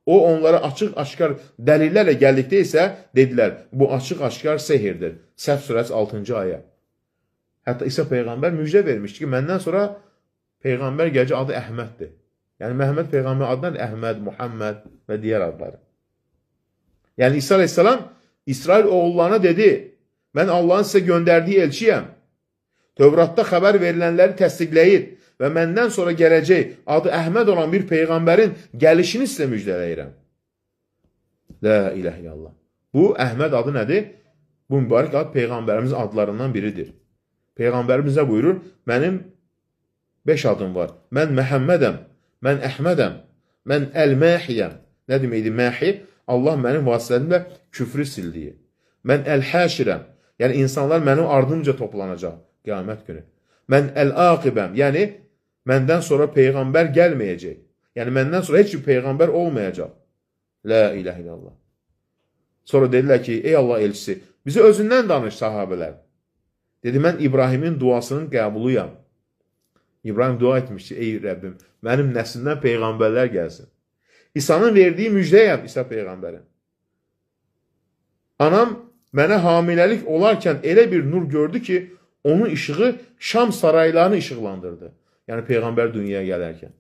O, onlara açıq-aşkar dəlillərlə gəldikdə isə dedilər, bu açıq-aşkar sehirdir. Səhv surəsi 6-cı ayə. Hətta İsa Peyğəmbər müjdə vermişdi ki, məndən sonra Peyğəmbər gələcək, adı Əhməddir. Yəni, Məhəmməd Peyğəmbər adından Əhməd, Muhammed və digər adları. Yəni, İsa aleyhissalam İsrail oğullarına dedi, mən Allahın sizə göndərdiyi elçiyəm. Tövratda xəbər verilənləri təsdiqləyir və məndən sonra gələcək adı Əhməd olan bir Peyğəmbərin gəlişini sizə müjdələyirəm. La ilahe illallah. Bu, Əhməd adı nədir? Bu mübarək ad Peyğəmbərimizin adlarından biridir. Peyğəmbərimiz nə buyurur? Mənim 5 adım var. Mən Məhəmmədəm, mən Əhmədəm, mən Əl-Məhiyəm. Nə deməkdir Məhi? Allah mənim vasitəlimlə küfrü sildiyi. Mən Əl-Həşirəm. Yəni, insanlar mənim ardımca toplanacaq qiyamət günü. Mən Əl-Aqibəm. Yəni, məndən sonra Peyğəmbər gəlməyəcək. Yəni, məndən sonra heç bir Peyğəmbər olmayacaq. La ilahe illallah. Sonra dedilər ki, ey Allah elçisi, bizə özündən danış sahabələr. Dedi, mən İbrahimin duasının qəbuluyam. İbrahim dua etmişdi, ey Rəbbim, mənim nəslindən Peyğəmbərlər gəlsin. İsa'nın verdiyi müjdəyəm İsa Peyğəmbərin. Anam mənə hamiləlik olarkən elə bir nur gördü ki, onun işığı Şam saraylarını işıqlandırdı. Yəni, Peyğəmbər dünyaya gələrkən.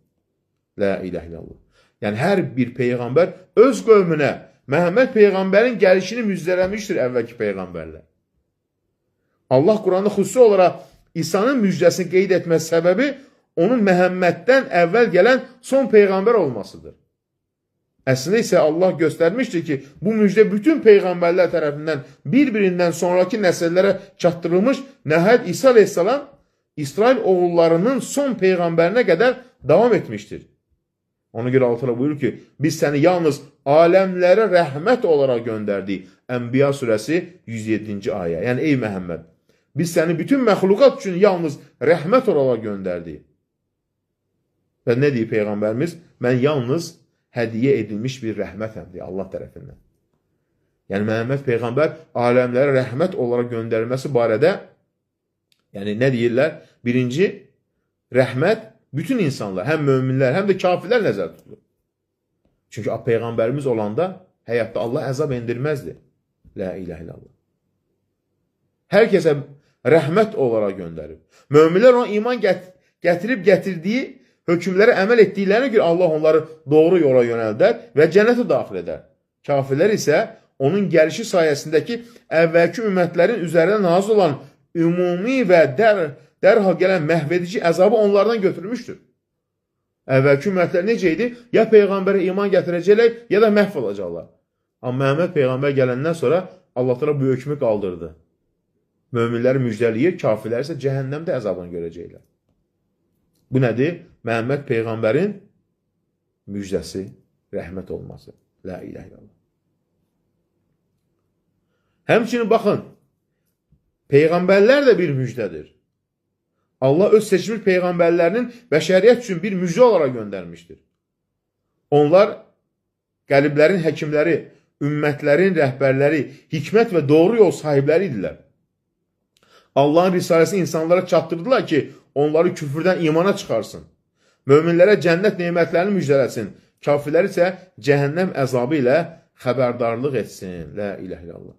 La ilahe illallah. Yəni, hər bir Peyğəmbər öz qövmünə Məhəmməd Peyğəmbərin gəlişini müjdələmişdir əvvəlki Peyğəmbərlər. Allah Quranda xüsusi olaraq İsa'nın müjdəsini qeyd etməsi səbəbi onun Məhəmməddən əvvəl gələn son Peyğəmbər olmasıdır. Əslində isə Allah göstərmişdir ki, bu müjdə bütün Peyğəmbərlər tərəfindən bir-birindən sonraki nəsillərə çatdırılmış, nəhayət İsa aleyhissalam İsrail oğullarının son Peyğəmbərinə qədər davam etmişdir. Ona görə altına buyurur ki, biz səni yalnız aləmlərə rəhmət olaraq göndərdik. Ənbiya surəsi 107-ci ayə. Yəni, ey Məhəmməd, biz səni bütün məxluqat üçün yalnız rəhmət olaraq göndərdik. Və nə deyir Peyğəmbərimiz? Mən yalnız hədiyyə edilmiş bir rəhmətəm deyə Allah tərəfindən. Yəni, Məhəmməd Peyğəmbər aləmlərə rəhmət olaraq göndərilməsi barədə, yəni, nə deyirlər? Birinci, rəhmət bütün insanlar, həm möminlər, həm də kafirlər nəzər tutulur. Çünki Peyğəmbərimiz olanda həyatda Allah əzab endirməzdi. La ilahe illallah. Hər kəsə rəhmət olaraq göndərib. Möminlər ona iman gətirdiyi hökmlərə əməl etdiklərinə görə Allah onları doğru yola yönəldər və cənnətə daxil edər. Kafirlər isə onun gəlişi sayəsindəki əvvəlki ümmətlərin üzərində nazil olan ümumi və dərhal gələn məhvedici əzabı onlardan götürmüşdür. Əvvəlki ümmətlər necə idi? Ya Peyğəmbərə iman gətirəcəklər, ya da məhv olacaqlar. Amma Məhəmməd Peyğəmbər gələndən sonra Allah təala bu hökmü qaldırdı. Möminləri müjdələyir, kafirlər isə cəhənnəmdə əzabını görəcəklər. Bu nədir? Məhəmməd Peyğəmbərin müjdəsi, rəhmət olması. La ilahe illallah. Həmçinin baxın, Peyğəmbərlər də bir müjdədir. Allah öz seçilmiş Peyğəmbərlərinin bəşəriyyət üçün bir müjdə olaraq göndərmişdir. Onlar qəliblərin həkimləri, ümmətlərin rəhbərləri, hikmət və doğru yol sahibləri idilər. Allahın risaləsini insanlara çatdırdılar ki, onları küfrdən imana çıxarsın. Möminlərə cənnət nemətlərini müjdələsin. Kafirlər isə cəhənnəm əzabı ilə xəbərdarlıq etsin. La ilahe illallah.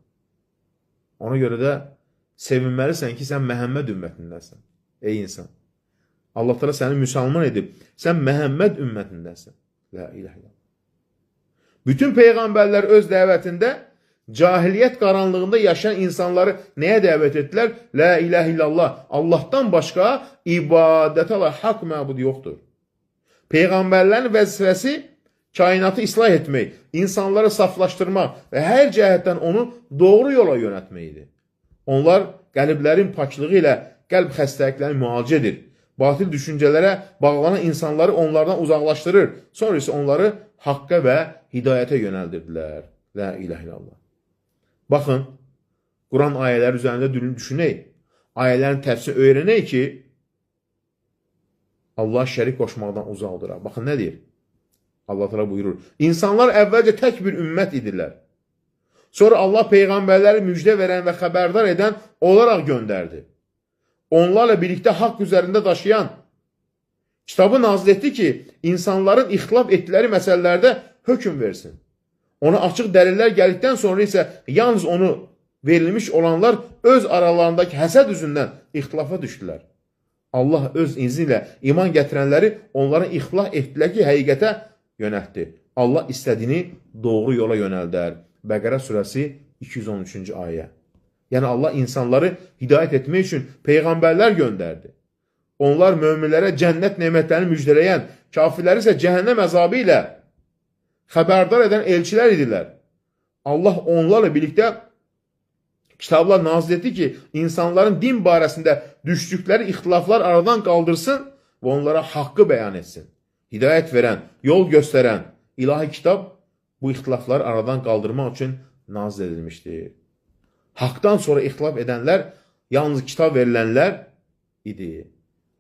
Ona görə də sevinməlisən ki, sən Məhəmməd ümmətindəsən. Ey insan. Allah təala səni müsəlman edib. Sən Məhəmməd ümmətindəsən. La ilahe illallah. Bütün Peyğəmbərlər öz dəvətində cahiliyyət qaranlığında yaşayan insanları nəyə dəvət etdilər? La ilahe illallah. Allahdan başqa ibadətə haqq məbud yoxdur. Peyğəmbərlərin vəzifəsi kainatı islah etmək, insanları saflaşdırmaq və hər cəhətdən onu doğru yola yönətməkdir. Onlar qəlblərin paklığı ilə qəlb xəstəliklərini müalicə edir. Batil düşüncələrə bağlanan insanları onlardan uzaqlaşdırır. Sonra isə onları haqqa və hidayətə yönəldirdilər. La ilahe illallah. Baxın, Quran ayələri üzərində düşünək. Ayələrin təfsirini öyrənək ki, Allah şərik qoşmaqdan uzaqdır. Baxın, nə deyir? Allah təala buyurur. İnsanlar əvvəlcə tək bir ümmət idilər. Sonra Allah peyğəmbərləri müjdə verən və xəbərdar edən olaraq göndərdi. Onlarla birlikdə haqq üzərində daşıyan kitabı nazil etdi ki, insanların ixtilaf etdikləri məsələlərdə hökm versin. Ona açıq dəlillər gəldikdən sonra isə yalnız onu verilmiş olanlar öz aralarındakı həsəd üzündən ixtilafa düşdülər. Allah öz izni ilə iman gətirənləri onların ixtilaf etdilər ki, həqiqətə yönəltdi. Allah istədiyini doğru yola yönəldər. Bəqərə surəsi 213-cü ayə. Yəni Allah insanları hidayət etmək üçün peyğəmbərlər göndərdi. Onlar möminlərə cənnət nemətlərini müjdələyən, kafirləri isə cəhənnəm əzabı ilə xəbərdar edən elçilər idilər. Allah onlarla birlikdə kitablar nazil etdi ki, insanların din barəsində düşdükləri ixtilaflar aradan qaldırsın və onlara haqqı bəyan etsin. Hidayət verən, yol göstərən ilahi kitab bu ixtilafları aradan qaldırmaq üçün nazil edilmişdir. Haqdan sonra ixtilaf edənlər yalnız kitab verilənlər idi.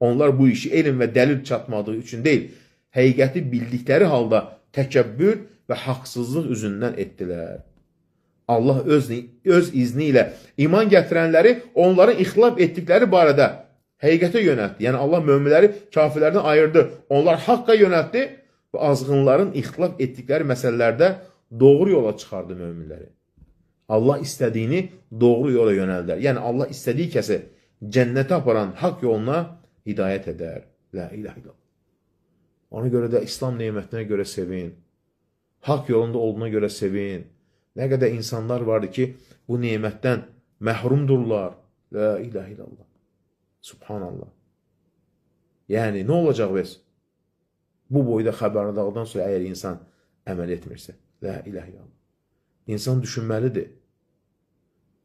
Onlar bu işi elm və dəlil çatmadığı üçün deyil, həqiqəti bildikləri halda təkəbbür və haqsızlıq üzündən etdilər. Allah öz izni ilə iman gətirənləri onların ixtilaf etdikləri barədə həqiqətə yönəltdi. Yəni Allah möminləri kafirlərdən ayırdı. Onlar haqqa yönəltdi və azğınların ixtilaf etdikləri məsələlərdə doğru yola çıxardı möminləri. Allah istədiyini doğru yola yönəldər. Yəni Allah istədiyi kəsi cənnətə aparan haqq yoluna hidayət edər. La ilahe illallah. Ona görə də İslam nemətinə görə sevin. Haqq yolunda olduğuna görə sevin. Nə qədər insanlar vardır ki, bu nemətdən məhrumdurlar. La ilahe illallah. Subhanallah. Yəni, nə olacaq biz? Bu boyda xəbərdarlıqdan sonra əgər insan əməl etmirsə. La ilahe illallah. İnsan düşünməlidir.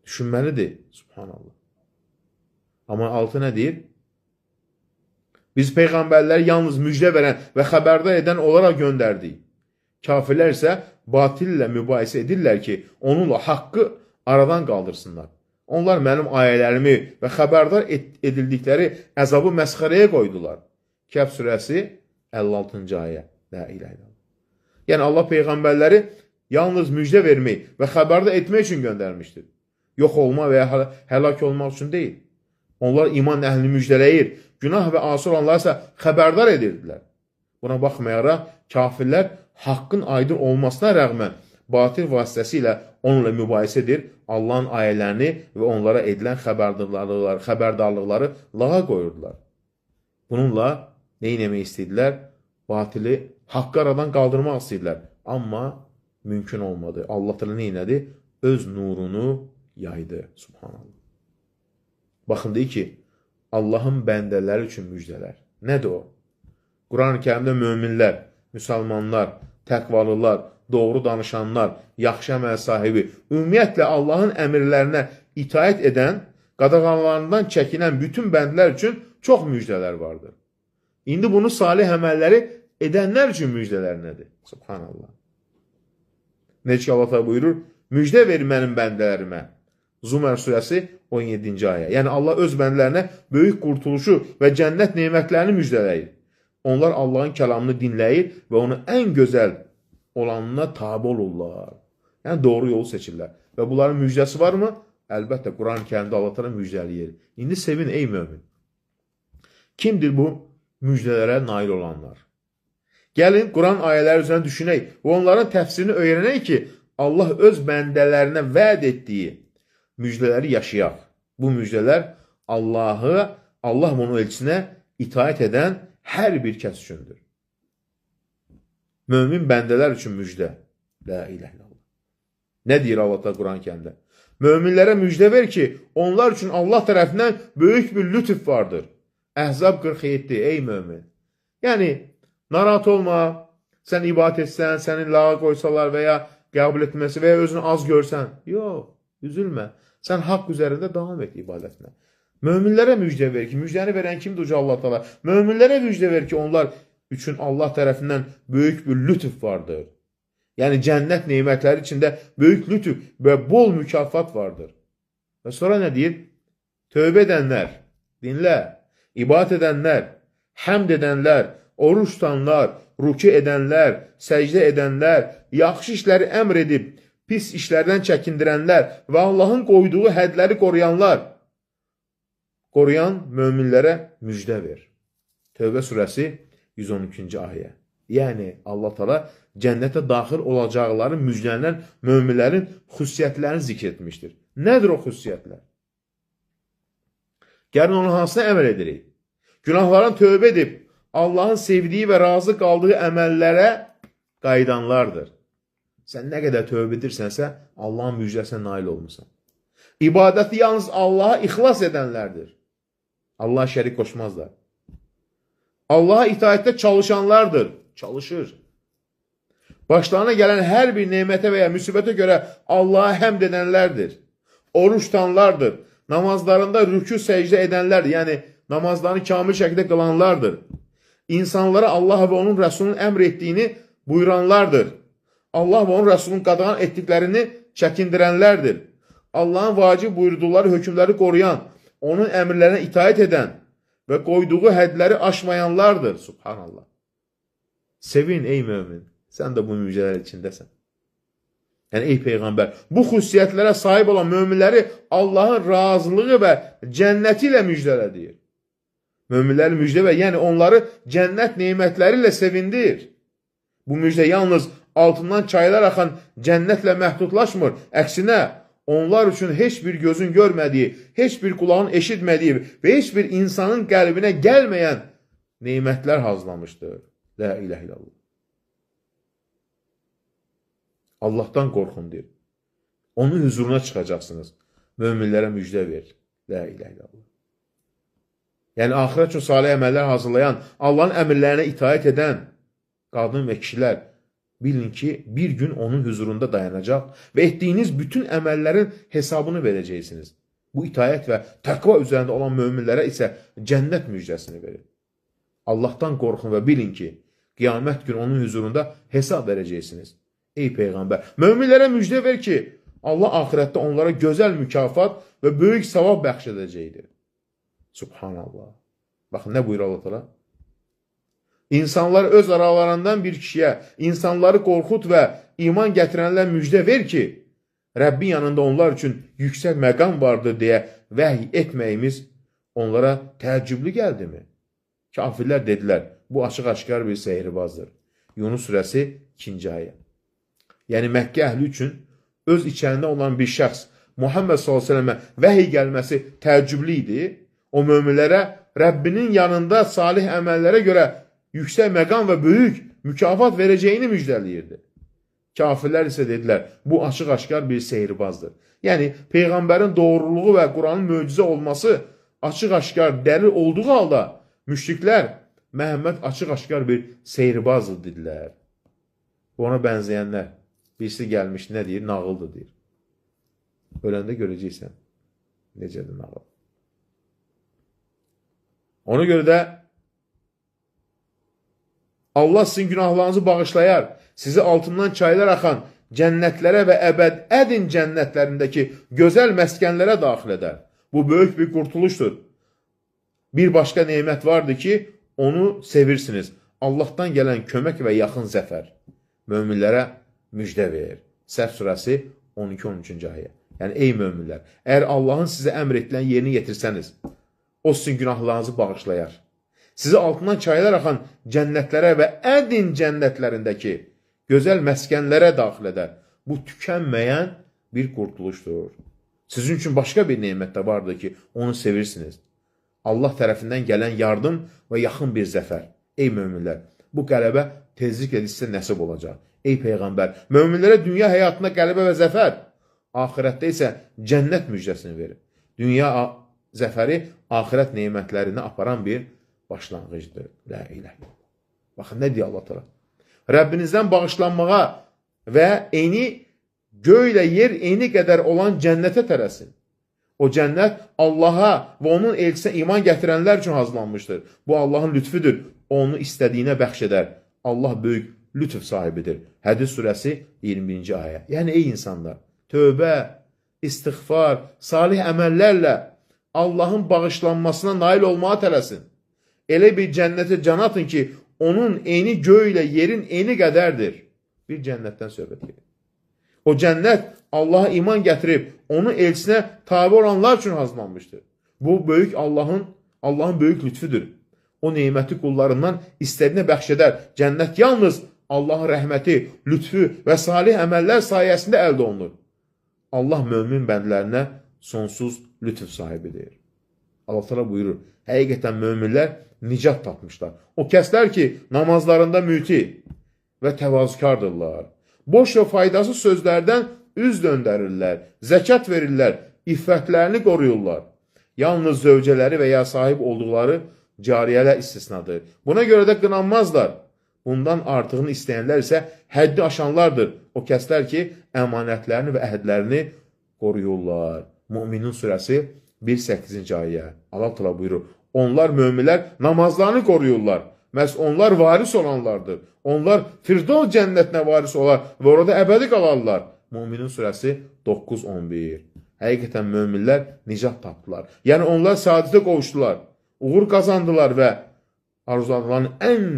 Düşünməlidir. Subhanallah. Amma altı nə deyir? Biz peyğəmbərləri yalnız müjdə verən və xəbərdar edən olaraq göndərdik. Kafirlər isə batil ilə mübahisə edirlər ki, onunla haqqı aradan qaldırsınlar. Onlar mənim ayələrimi və xəbərdar edildikləri əzabı məsxərəyə qoydular. Kəhf surəsi 56-cı ayə. La ilahe illallah. Yəni Allah peyğəmbərləri yalnız müjdə vermək və xəbərdar etmək üçün göndərmişdir. Yox olma və ya həlak olmaq üçün deyil. Onlar iman əhlini müjdələyir, günah və asi olanlar isə xəbərdar edirdilər. Buna baxmayaraq, kafirlər haqqın aydın olmasına rəğmən batil vasitəsilə onunla mübahisə edir, Allahın ayələrini və onlara edilən xəbərdarlıqları lağa qoyurdular. Bununla nə etmək istəyirlər? Batili haqqı aradan qaldırmaq istəyirlər. Amma mümkün olmadı. Allah təala nə etdi? Öz nurunu yaydı. Subhanallah. Baxın deyir ki, Allahın bəndələri üçün müjdələr. Nədir o? Quran-ı Kərimdə möminlər, müsəlmanlar, təqvalılar, doğru danışanlar, yaxşı əməl sahibi, ümumiyyətlə Allahın əmirlərinə itaət edən, qadağanlarından çəkinən bütün bəndlər üçün çox müjdələr vardır. İndi bunu salih əməlləri edənlər üçün müjdələr nədir? Subhanallah. Necə ki Allah buyurur, müjdə ver mənim bəndələrimə. Zumər surəsi 17-ci ayə. Yəni Allah öz bəndələrinə böyük qurtuluşu və cənnət nemətlərini müjdələyir. Onlar Allahın kəlamını dinləyir və onu ən gözəl olanına tabi olurlar. Yəni doğru yolu seçirlər. Və bunların müjdəsi varmı? Əlbəttə Quran-ı Kərimdə Allah təala müjdələyir. İndi sevin ey mömin. Kimdir bu müjdələrə nail olanlar? Gəlin Quran ayələri üzrə düşünək və onların təfsirini öyrənək ki, Allah öz bəndələrinə vəd etdiyi müjdələri yaşayaq. Bu müjdələr Allah onun elçisinə itaət edən hər bir kəs üçündür. Mömin bəndələr üçün müjdə. La ilahe illallah. Nə deyir Allah da Quran-ı Kərimdə? Möminlərə müjdə ver ki, onlar üçün Allah tərəfindən böyük bir lütf vardır. Əhzab 47, ey mömin. Yəni, Narahat olma. Sən ibadət etsən, səni lağa qoysalar və ya qəbul etməsi və ya özünü az görsən. Yox, üzülmə. Sən haqq üzərində davam et ibadətinə. Möminlərə müjdə ver ki, müjdəni verən kimdir uca Allah Teala? Möminlərə müjdə ver ki, onlar üçün Allah tərəfindən böyük bir lütf vardır. Yəni cənnət nemətləri içində böyük lütf və bol mükafat vardır. Və sonra nə deyir? Tövbə edənlər, dinlə, ibadət edənlər, həmd edənlər, oruç tutanlar, ruku edənlər, səcdə edənlər, yaxşı işləri əmr edib, pis işlərdən çəkindirənlər və Allahın qoyduğu hədləri qoruyan möminlərə müjdə ver. Tövbə surəsi 112-ci ayə. Yəni Allah Teala cənnətə daxil olacaqları müjdələnən möminlərin xüsusiyyətlərini zikr etmişdir. Nədir o xüsusiyyətlər? Gəlin onun hansına əməl edirik? Günahlardan tövbə edib, Allahın sevdiyi və razı qaldığı əməllərə qayıdanlardır. Sən nə qədər tövbə edirsənsə, Allahın müjdəsinə nail olmuşsan. İbadəti yalnız Allaha ixlas edənlərdir. Allaha şərik qoşmazlar. Allaha itaətdə çalışanlardır. Çalışır. Başlarına gələn hər bir nemətə və ya müsibətə görə Allaha həmd edənlərdir. Oruç tutanlardır. Namazlarında rükû səcdə edənlərdir. Yəni, namazlarını kamil şəkildə qılanlardır. İnsanlara Allah və onun Rəsulunun əmr etdiyini buyuranlardır. Allah və onun Rəsulunun qadağan etdiklərini çəkindirənlərdir. Allahın vacib buyurduqları hökmləri qoruyan, onun əmrlərinə itaət edən və qoyduğu hədləri aşmayanlardır. Subhanallah. Sevin ey mömin. Sən də bu müjdələr içindəsən. Yəni, ey Peyğəmbər, bu xüsusiyyətlərə sahib olan möminləri Allahın razılığı və cənnəti ilə müjdələ deyir. Möminləri müjdə və yəni onları cənnət nemətləri ilə sevindir. Bu müjdə yalnız altından çaylar axan cənnətlə məhdudlaşmır. Əksinə, onlar üçün heç bir gözün görmədiyi, heç bir qulağın eşitmədiyi və heç bir insanın qəlbinə gəlməyən nemətlər hazırlamışdır. La ilahe illallah. Allahdan qorxun deyir. Onun huzuruna çıxacaqsınız. Möminlərə müjdə ver. La ilahe illallah. Yəni, axirət üçün salih əməllər hazırlayan, Allahın əmrlərinə itaət edən qadın və kişilər bilin ki, bir gün onun huzurunda dayanacaq və etdiyiniz bütün əməllərin hesabını verəcəksiniz. Bu itaət və təqva üzərində olan möminlərə isə cənnət müjdəsini verir. Allahdan qorxun və bilin ki, qiyamət gün onun huzurunda hesab verəcəksiniz. Ey Peyğəmbər, möminlərə müjdə ver ki, Allah axirətdə onlara gözəl mükafat və böyük savab bəxş edəcəkdir. Subhanallah. Baxın, nə buyur Allah Teala? İnsanlar öz aralarından bir kişiyə insanları qorxut və iman gətirənlər müjdə ver ki, Rəbbin yanında onlar üçün yüksək məqam vardır deyə vəhy etməyimiz onlara təəccüblü gəldimi? Kafirlər dedilər, bu açıq-aşkar bir sehirbazdır. Yunus surəsi 2-ci ayə. Yəni, Məkkə əhli üçün öz içərində olan bir şəxs Muhammed s.ə.və vəhy gəlməsi təəccüblü idi. O möminlərə Rəbbinin yanında salih əməllərə görə yüksək məqam və böyük mükafat verəcəyini müjdələyirdi. Kafirlər isə dedilər, bu açıq-aşkar bir sehirbazdır. Yəni, Peyğəmbərin doğruluğu və Quranın möcüzə olması açıq-aşkar dəlil olduğu halda müşriklər Məhəmməd açıq-aşkar bir sehirbazdır dedilər. Ona bənzəyənlər birisi gəlmiş, nə deyir? Nağıldır deyir. Öləndə görəcəksən. Necədir nağıl? Ona görə də Allah sizin günahlarınızı bağışlayar, sizi altından çaylar axan cənnətlərə və əbəd-ədin cənnətlərindəki gözəl məskənlərə daxil edər. Bu böyük bir qurtuluşdur. Bir başqa nemət vardır ki, onu sevirsiniz. Allahdan gələn kömək və yaxın zəfər. Möminlərə müjdə verir. Səhv surəsi 12-13-cü ayə. Yəni, ey möminlər, əgər Allahın sizə əmr etilən yerini yetirsəniz, o sizin günahlarınızı bağışlayar. Sizi altından çaylar axan cənnətlərə və ədin cənnətlərindəki gözəl məskənlərə daxil edər. Bu tükənməyən bir qurtuluşdur. Sizin üçün başqa bir nemət də vardır ki, onu sevirsiniz. Allah tərəfindən gələn yardım və yaxın bir zəfər. Ey möminlər, bu qələbə tezliklə sizə nəsib olacaq. Ey Peyğəmbər, möminlərə dünya həyatında qələbə və zəfər, axirətdə isə cənnət müjdəsini verir. Dünya zəfəri axirət nemətlərini aparan bir başlanğıcdır. La ilahe illallah. Baxın, nə deyir Allah Teala? Rəbbinizdən bağışlanmağa və eni göylə yer eni qədər olan cənnətə tələsin. O cənnət Allaha və onun elçisinə iman gətirənlər üçün hazırlanmışdır. Bu Allahın lütfüdür. Onu istədiyinə bəxş edər. Allah böyük lütf sahibidir. Hədis surəsi 20-ci ayə. Yəni, ey insanlar, tövbə, istiğfar, salih əməllərlə Allahın bağışlanmasına nail olmağa tələsin. Elə bir cənnətə can atın ki, onun eni göylə yerin eni qədərdir. Bir cənnətdən söhbət gedir. O cənnət Allaha iman gətirib, onun elçisinə tabi olanlar üçün hazırlanmışdır. Bu, böyük Allahın böyük lütfüdür. O neməti qullarından istədiyinə bəxş edər. Cənnət yalnız Allahın rəhməti, lütfü və salih əməllər sayəsində əldə olunur. Allah mömin bəndlərinə sonsuz lütf sahibidir. Allah təala buyurur, həqiqətən möminlər nicat tapmışlar. O kəslər ki, namazlarında müti və təvazükardırlar. Boş və faydasız sözlərdən üz döndərirlər, zəkat verirlər, iffətlərini qoruyurlar. Yalnız zövcələri və ya sahib olduqları cariyələr istisnadır. Buna görə də qınanmazlar. Bundan artığını istəyənlər isə həddi aşanlardır. O kəslər ki, əmanətlərini və əhədlərini qoruyurlar. Müminin surəsi 1-8-ci ayə. Allah təala buyurur, onlar möminlər namazlarını qoruyurlar. Məhz onlar varis olanlardır. Onlar Firdevs cənnətinə varis olar və orada əbədi qalarlar. Müminin surəsi 9-11. Həqiqətən möminlər nicat tapdılar. Yəni onlar saadətə qovuşdular, uğur qazandılar və arzuladıqlarının ən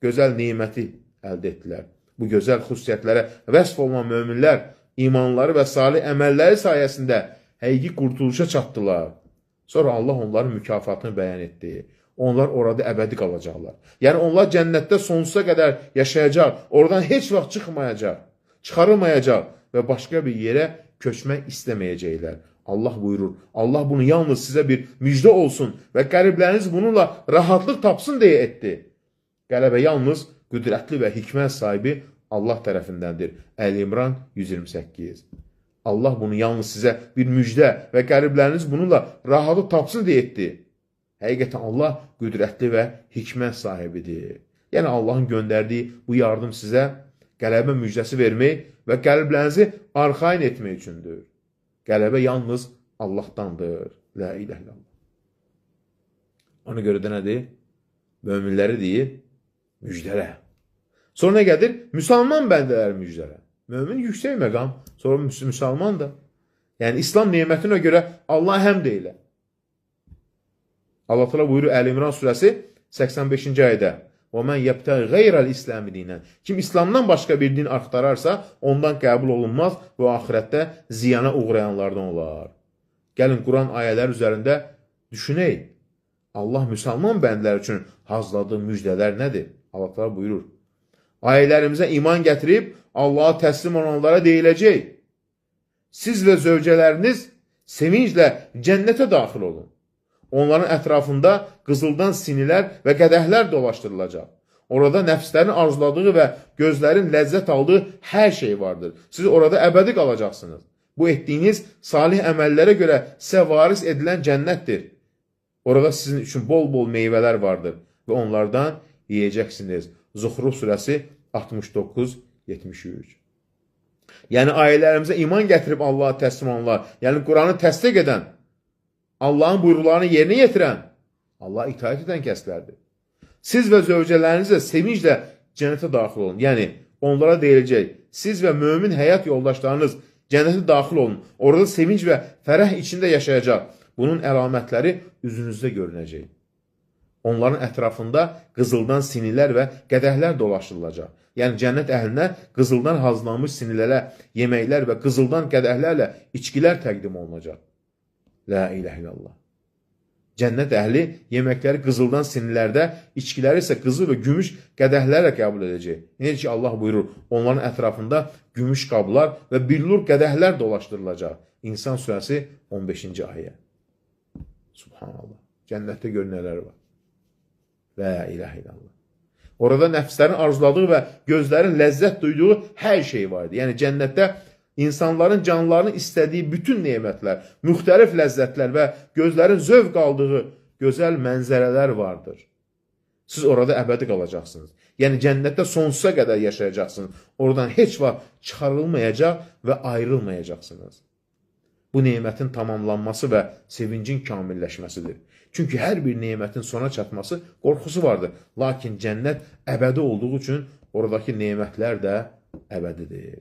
gözəl neməti əldə etdilər. Bu gözəl xüsusiyyətlərə vəsf olunan möminlər imanları və salih əməlləri sayəsində həqiqi qurtuluşa çatdılar. Sonra Allah onların mükafatını bəyan etdi. Onlar orada əbədi qalacaqlar. Yəni onlar cənnətdə sonsuza qədər yaşayacaq, oradan heç vaxt çıxmayacaq, çıxarılmayacaq və başqa bir yerə köçmək istəməyəcəklər. Allah buyurur, Allah bunu yalnız sizə bir müjdə olsun və qəribləriniz bununla rahatlıq tapsın deyə etdi. Qələbə yalnız qüdrətli və hikmət sahibi Allah tərəfindəndir. Əl-İmran 128. Allah bunu yalnız sizə bir müjdə və qəribləriniz bununla rahatlıq tapsın deyə etdi. Həqiqətən Allah qüdrətli və hikmət sahibidir. Yəni Allahın göndərdiyi bu yardım sizə qələbə müjdəsi vermək və qəlblərinizi arxayın etmək üçündür. Qələbə yalnız Allahdandır. La ilahe illallah. Ona görə də nədir? Möminləri deyir, müjdələ. Sonra nə gəlir? Müsəlman bəndələri müjdələ. Mömin yüksək məqam, sonra müsəlman da. Yəni İslam nemətinə görə Allah həmd eylə. Allah təala buyurur Əl-İmran surəsi 85-ci ayədə: "Və men yebtəği qeyrəl-İslami dinan." Kim İslamdan başqa bir din axtararsa, ondan qəbul olunmaz və axirətdə ziyana uğrayanlardan olar. Gəlin Quran ayələri üzərində düşünək. Allah müsəlman bəndlər üçün hazırladığı müjdələr nədir? Allah təala buyurur: "Ayələrimizə iman gətirib Allaha təslim olanlara deyiləcək: Siz və zövcələriniz sevinclə cənnətə daxil olun. Onların ətrafında qızıldan sinilər və qədəhlər dolaşdırılacaq. Orada nəfslərin arzuladığı və gözlərin ləzzət aldığı hər şey vardır. Siz orada əbədi qalacaqsınız. Bu etdiyiniz salih əməllərə görə sizə varis edilən cənnətdir. Orada sizin üçün bol-bol meyvələr vardır və onlardan yeyəcəksiniz." Zuhruf surəsi 69-73. Yəni ayələrimizə iman gətirib Allaha təslim olanlar, yəni Quranı təsdiq edən, Allahın buyruqlarını yerinə yetirən, Allaha itaat edən kəslərdir. Siz və zövcələrinizlə sevinclə cənnətə daxil olun. Yəni onlara deyiləcək, siz və mömin həyat yoldaşlarınız cənnətə daxil olun. Orada sevinç və fərəh içində yaşayacaq. Bunun əlamətləri üzünüzdə görünəcək. Onların ətrafında qızıldan sinilər və qədəhlər dolaşdırılacaq. Yəni cənnət əhlinə qızıldan hazırlanmış sinilərə yeməklər və qızıldan qədəhlərlə içkilər təqdim olunacaq. La ilahe illallah. Cənnət əhli yeməkləri qızıldan sinilərdə, içkiləri isə qızıl və gümüş qədəhlərlə qəbul edəcək. Necə ki Allah buyurur, onların ətrafında gümüş qablar və billur qədəhlər dolaşdırılacaq. İnsan surəsi 15-ci ayə. Subhanallah. Cənnətdə gör nələr var. La ilahe illallah. Orada nəfslərin arzuladığı və gözlərin ləzzət duyduğu hər şey vardır. Yəni cənnətdə İnsanların canlarını istədiyi bütün nemətlər, müxtəlif ləzzətlər və gözlərin zövq aldığı gözəl mənzərələr vardır. Siz orada əbədi qalacaqsınız. Yəni cənnətdə sonsuza qədər yaşayacaqsınız. Oradan heç vaxt çıxarılmayacaq və ayrılmayacaqsınız. Bu nemətin tamamlanması və sevincin kamilləşməsidir. Çünki hər bir nemətin sona çatması qorxusu vardır. Lakin cənnət əbədi olduğu üçün oradakı nemətlər də əbədidir.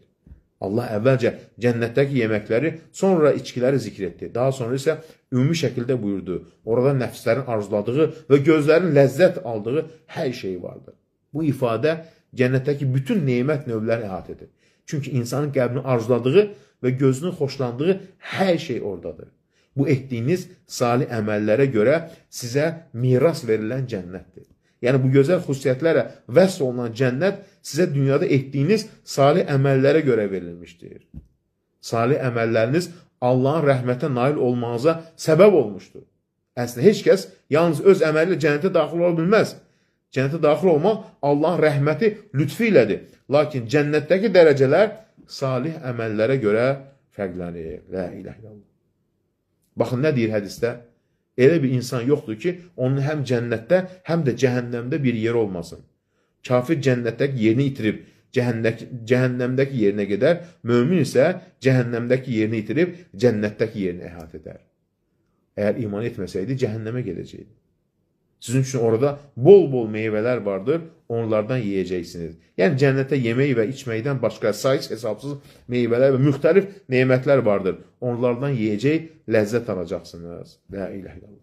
Allah əvvəlcə cənnətdəki yeməkləri, sonra içkiləri zikr etdi. Daha sonra isə ümumi şəkildə buyurdu. Orada nəfslərin arzuladığı və gözlərin ləzzət aldığı hər şey vardır. Bu ifadə cənnətdəki bütün nemət növləri əhatə edir. Çünki insanın qəlbini arzuladığı və gözünün xoşlandığı hər şey oradadır. Bu etdiyiniz salih əməllərə görə sizə miras verilən cənnətdir. Yəni bu gözəl xüsusiyyətlərlə vəsf olunan cənnət sizə dünyada etdiyiniz salih əməllərə görə verilmişdir. Salih əməlləriniz Allahın rəhmətə nail olmanıza səbəb olmuşdur. Əslində heç kəs yalnız öz əməli ilə cənnətə daxil ola bilməz. Cənnətə daxil olmaq Allahın rəhməti lütfi ilədir. Lakin cənnətdəki dərəcələr salih əməllərə görə fərqlənir. La ilahe illallah. Baxın, nə deyir hədisdə? Elə bir insan yoxdur ki, onun həm cənnətdə, həm də cəhənnəmdə bir yer olmasın. Kafir cənnətdəki yerini itirib, cəhənnəmdəki yerinə gedər, mömin isə cəhənnəmdəki yerini itirib, cənnətdəki yerini əhatə edər. Əgər iman etməsəydi, cəhənnəmə gedəcəkdi. Sizin üçün orada bol-bol meyvələr vardır, onlardan yeyəcəksiniz. Yəni cənnətdə yemək və içməkdən başqa sayıs hesabsız meyvələr və müxtəlif nemətlər vardır. Onlardan yeyəcək, ləzzət alacaqsınız. La ilahe illallah.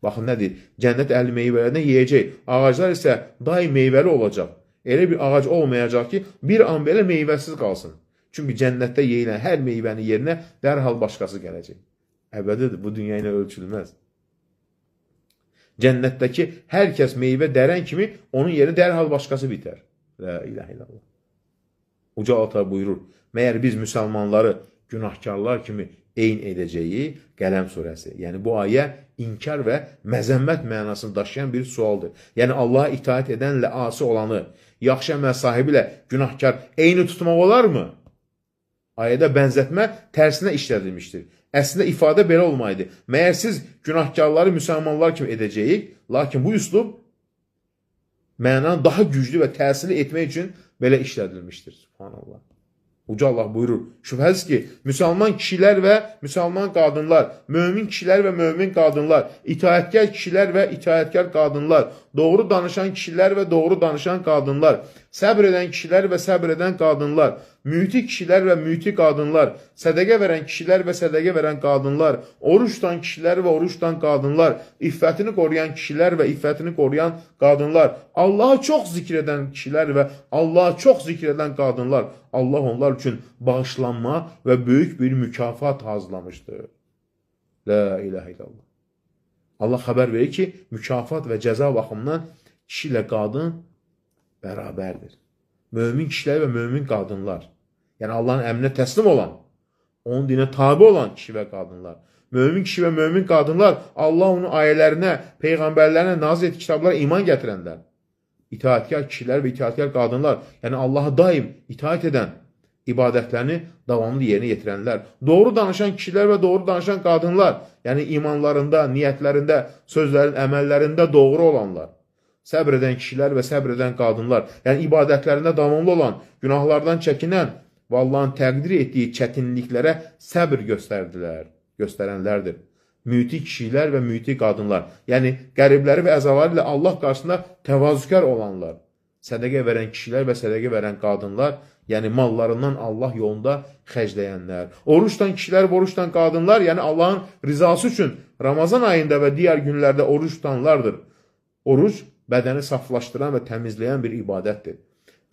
Baxın nə deyir? Cənnət əhli meyvələrdən yeyəcək. Ağaclar isə daim meyvəli olacaq. Elə bir ağac olmayacaq ki, bir an belə meyvəsiz qalsın. Çünki cənnətdə yeyilən hər meyvənin yerinə dərhal başqası gələcək. Əbədidir, bu dünya ilə ölçülməz. Cənnətdəki hər kəs meyvə dərən kimi onun yeri dərhal başqası bitər. La ilahe illallah. Uca Allah buyurur, məyər biz müsəlmanları günahkarlar kimi eyn edəcəyi Qələm surəsi. Yəni bu ayə inkar və məzəmmət mənasını daşıyan bir sualdır. Yəni Allaha itaat edənlə asi olanı, yaxşı əməl sahibi ilə günahkar eyni tutmaq olarmı? Ayədə bənzətmə tərsinə işlədilmişdir. Əslində ifadə belə olmaydı. Məyər siz günahkarları müsəlmanlar kimi edəcəyik, lakin bu üslub mənanı daha güclü və təsirli etmək üçün belə işlədilmişdir. Subhanallah. Uca Allah buyurur, şübhəsiz ki, müsəlman kişilər və müsəlman qadınlar, mömin kişilər və mömin qadınlar, itaətkar kişilər və itaətkar qadınlar, doğru danışan kişilər və doğru danışan qadınlar, səbr edən kişilər və səbr edən qadınlar, müti kişilər və müti qadınlar, sədəqə verən kişilər və sədəqə verən qadınlar, oruç tutan kişilər və oruç tutan qadınlar, iffətini qoruyan kişilər və iffətini qoruyan qadınlar, Allahı çox zikr edən kişilər və Allahı çox zikr edən qadınlar, Allah onlar üçün bağışlanma və böyük bir mükafat hazırlamışdır. La ilahe illallah. Allah xəbər verir ki, mükafat və cəza baxımından kişi ilə qadın bərabərdir. Mömin kişilər və mömin qadınlar, yəni Allahın əmrinə təslim olan, onun dinə tabi olan kişi və qadınlar, mömin kişi və mömin qadınlar, Allah onun ayələrinə, peyğəmbərlərinə, nazil etdiyi kitablara iman gətirənlər, itaətkar kişilər və itaətkar qadınlar, yəni Allaha daim itaət edən, ibadətlərini davamlı yerinə yetirənlər, doğru danışan kişilər və doğru danışan qadınlar, yəni imanlarında, niyyətlərində, sözlərin, əməllərində doğru olanlar, səbr edən kişilər və səbr edən qadınlar, yəni ibadətlərində davamlı olan, günahlardan çəkinən və Allahın təqdir etdiyi çətinliklərə səbr göstərənlərdir. Müti kişilər və müti qadınlar, yəni qəribləri və əzaları ilə Allah qarşısında təvazükar olanlar, sədəqə verən kişilər və sədəqə verən qadınlar, yəni mallarından Allah yolunda xərcləyənlər, oruç tutan kişilər və oruç tutan qadınlar, yəni Allahın rizası üçün Ramazan ayında və digər günlərdə oruç tutanlardır. Oruç bədəni saflaşdıran və təmizləyən bir ibadətdir.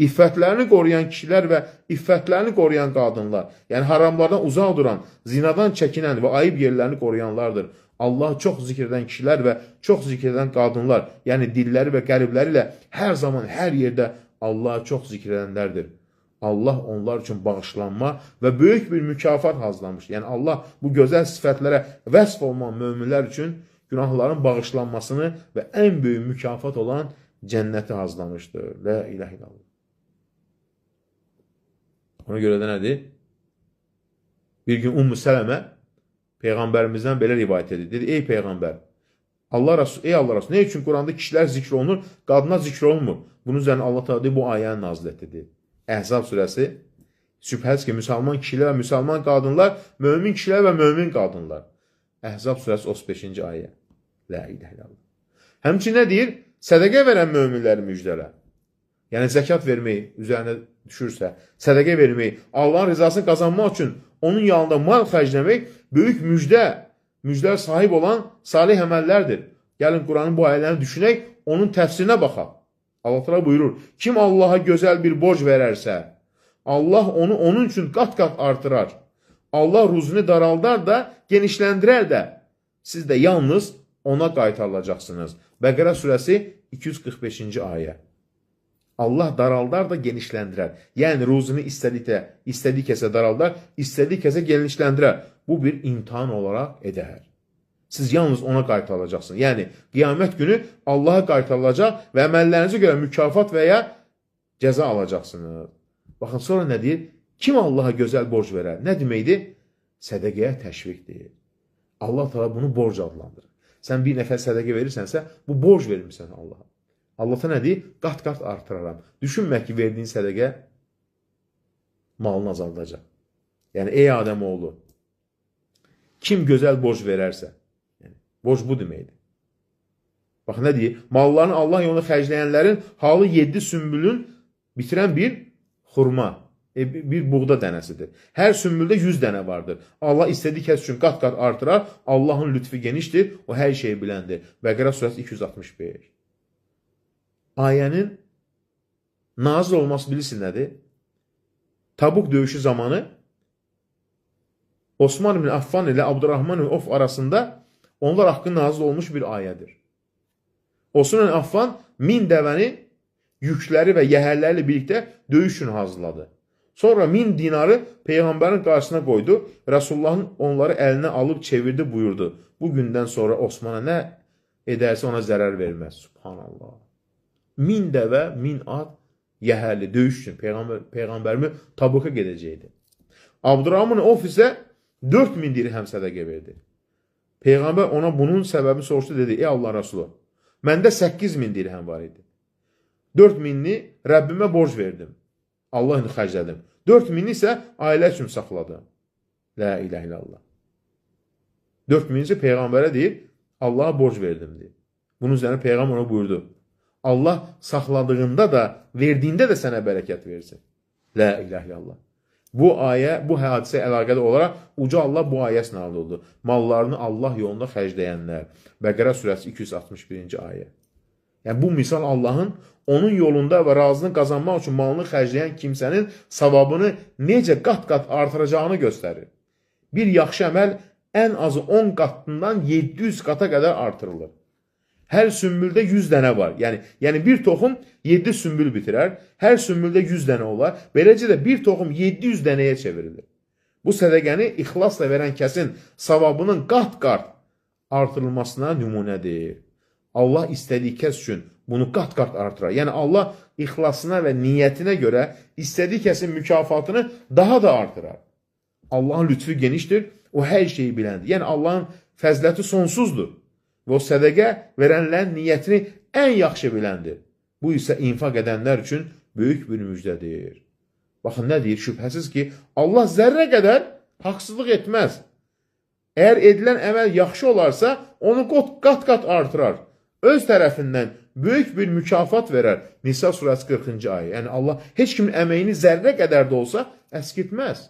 İffətlərini qoruyan kişilər və iffətlərini qoruyan qadınlar, yəni haramlardan uzaq duran, zinadan çəkinən və ayıb yerlərini qoruyanlardır. Allah çox zikr edən kişilər və çox zikr edən qadınlar, yəni dilləri və qəlbləri ilə hər zaman, hər yerdə Allahı çox zikr edənlərdir. Allah onlar üçün bağışlanma və böyük bir mükafat hazırlamışdır. Yəni Allah bu gözəl sifətlərə vəsf olunan möminlər üçün günahların bağışlanmasını və ən böyük mükafat olan cənnəti hazırlamışdır. La ilahe illallah. Ona görə də nədir? Bir gün Ümmü Sələmə Peyğəmbərimizdən belə rivayət edir. Dedi, ey Peyğəmbər, Ey Allah Rasul, ne üçün Quranda kişilər zikr olunur, qadınlar zikr olunmur? Bunun üzərine Allah Teala deyir, bu ayəni nazil etdi. Əhzab surəsi. Şübhəsiz ki, müsəlman kişilər və müsəlman qadınlar, mömin kişilər və mömin qadınlar. Əhzab surəsi 35-ci ayə. La ilahe illallah. Həmçinin nə deyir? Sədəqə verən möminləri müjdələ. Yəni zəkat vermək üzərinə düşürsə, sədəqə vermək, Allahın rızasını qazanmaq üçün onun yanında mal xərcləmək böyük müjdə sahib olan salih əməllərdir. Gəlin Quranın bu ayələrini düşünək, onun təfsirinə baxaq. Allah Teala buyurur, kim Allaha gözəl bir borc verərsə, Allah onu onun üçün qat-qat artırar. Allah ruzunu daraldar da, genişləndirər də. Siz də yalnız ona qaytarılacaqsınız. Bəqərə surəsi 245-ci ayə. Allah daraldar da genişləndirər. Yəni ruzunu istədiyi kəsə daraldar, istədiyi kəsə genişləndirər. Bu bir imtihan olaraq edər. Siz yalnız ona qaytarılacaqsınız. Yəni qiyamət günü Allaha qaytarılacaq və əməllərinizə görə mükafat və ya cəza alacaqsınız. Baxın, sonra nə deyir? Kim Allaha gözəl borc verər? Nə deməkdir? Sədəqəyə təşviqdir. Allah Teala bunu borc adlandırır. Sən bir nəfər sədəqə verirsənsə, bu borc vermirsən Allaha. Allah nə deyir? Qat-qat artıraram. Düşünmə ki, verdiyin sədəqə malını azaldacaq. Yəni, ey Adəm oğlu, kim gözəl borc verərsə, yəni, borc bu deməkdir. Bax, nə deyir? Mallarını Allah yolunda xərcləyənlərin halı 7 sümbülün bitirən bir xurma, bir buğda dənəsidir. Hər sümbüldə 100 dənə vardır. Allah istədiyi kəs üçün qat-qat artırar. Allahın lütfi genişdir, o hər şeyi biləndir. Bəqərə surəsi 265. Ayənin nazil olması bilirsin nədir? Tabuk döyüşü zamanı Osman ibn Affan ilə Abdurrahman ibn Auf arasında onlar haqqında nazil olmuş bir ayədir. Osman ibn Affan 1000 dəvəni yükləri və yəhərlərlə birlikdə döyüş üçün hazırladı. Sonra 1000 dinarı Peyğəmbərin qarşısına qoydu. Rəsullahın onları əlinə alıb çevirdi, buyurdu. Bu gündən sonra Osmana nə edərsə ona zərər verməz. Subhanallah. 1000 dəvə, 1000 at yəhərli döyüş üçün Peyğəmbərimi Tabuka gedəcəkdi. Abdurrahman Auf isə 4000 dirhəm sədəqə verdi. Peyğəmbər ona bunun səbəbini soruşdu, dedi, ey Allah Rəsulü, məndə 8000 dirhəm var idi. 4000-ni Rəbbimə borc verdim. Allah ilə xərclədim. 4000-ni isə ailə üçün saxladım. La ilahe illallah. 4000-ci Peyğəmbərə deyir, Allaha borc verdim deyir. Bunun üzərine Peyğəmbər ona buyurdu. Allah saxladığında da, verdiyində də sənə bərəkət versin. La ilahe illallah. Bu ayə, bu hadisə əlaqəli olaraq uca Allah bu ayəsi nazil oldu. Mallarını Allah yolunda xərcləyənlər. Bəqərə surəsi 261-ci ayə. Yəni bu misal Allahın onun yolunda və razını qazanmaq üçün malını xərcləyən kimsənin savabını necə qat-qat artıracağını göstərir. Bir yaxşı əməl ən azı 10 qatından 700 qata qədər artırılır. Hər sümbüldə 100 dənə var. Yəni bir toxum 7 sümbül bitirər. Hər sümbüldə 100 dənə olar. Beləcə də bir toxum 700 dənəyə çevrilir. Bu sədəqəni ixlasla verən kəsin savabının qat-qat artırılmasına nümunədir. Allah istədiyi kəs üçün bunu qat-qat artırar. Yəni Allah ixlasına və niyyətinə görə istədiyi kəsin mükafatını daha da artırar. Allahın lütfu genişdir, o hər şeyi biləndir. Yəni Allahın fəziləti sonsuzdur. Və o sədəqə verənlərin niyyətini ən yaxşı biləndir. Bu isə infaq edənlər üçün böyük bir müjdədir. Baxın, nə deyir? Şübhəsiz ki, Allah zərrə qədər haqsızlıq etməz. Əgər edilən əməl yaxşı olarsa, onu qat-qat artırar. Öz tərəfindən böyük bir mükafat verər. Nisa surəsi 40-cı ayə. Yəni Allah heç kimin əməyini zərrə qədər də olsa əskiltməz.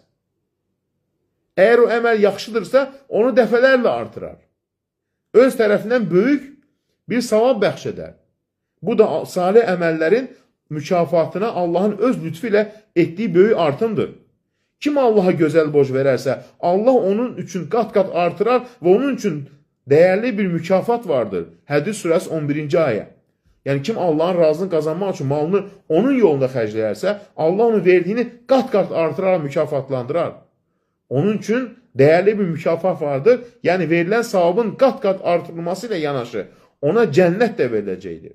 Əgər o əməl yaxşıdırsa, onu dəfələrlə artırar. Öz tərəfindən böyük bir savab bəxş edər. Bu da salih əməllərin mükafatına Allahın öz lütfu ilə etdiyi böyük artımdır. Kim Allaha gözəl borc verərsə, Allah onun üçün qat-qat artırar və onun üçün dəyərli bir mükafat vardır. Hədid surəsi 11-ci ayə. Yəni kim Allahın razını qazanmaq üçün malını onun yolunda xərcləyərsə, Allah onun verdiyini qat-qat artırar, mükafatlandırar. Onun üçün dəyərli bir mükafat vardır. Yəni verilən savabın qat-qat artırılması ilə yanaşı ona cənnət də veriləcəkdir.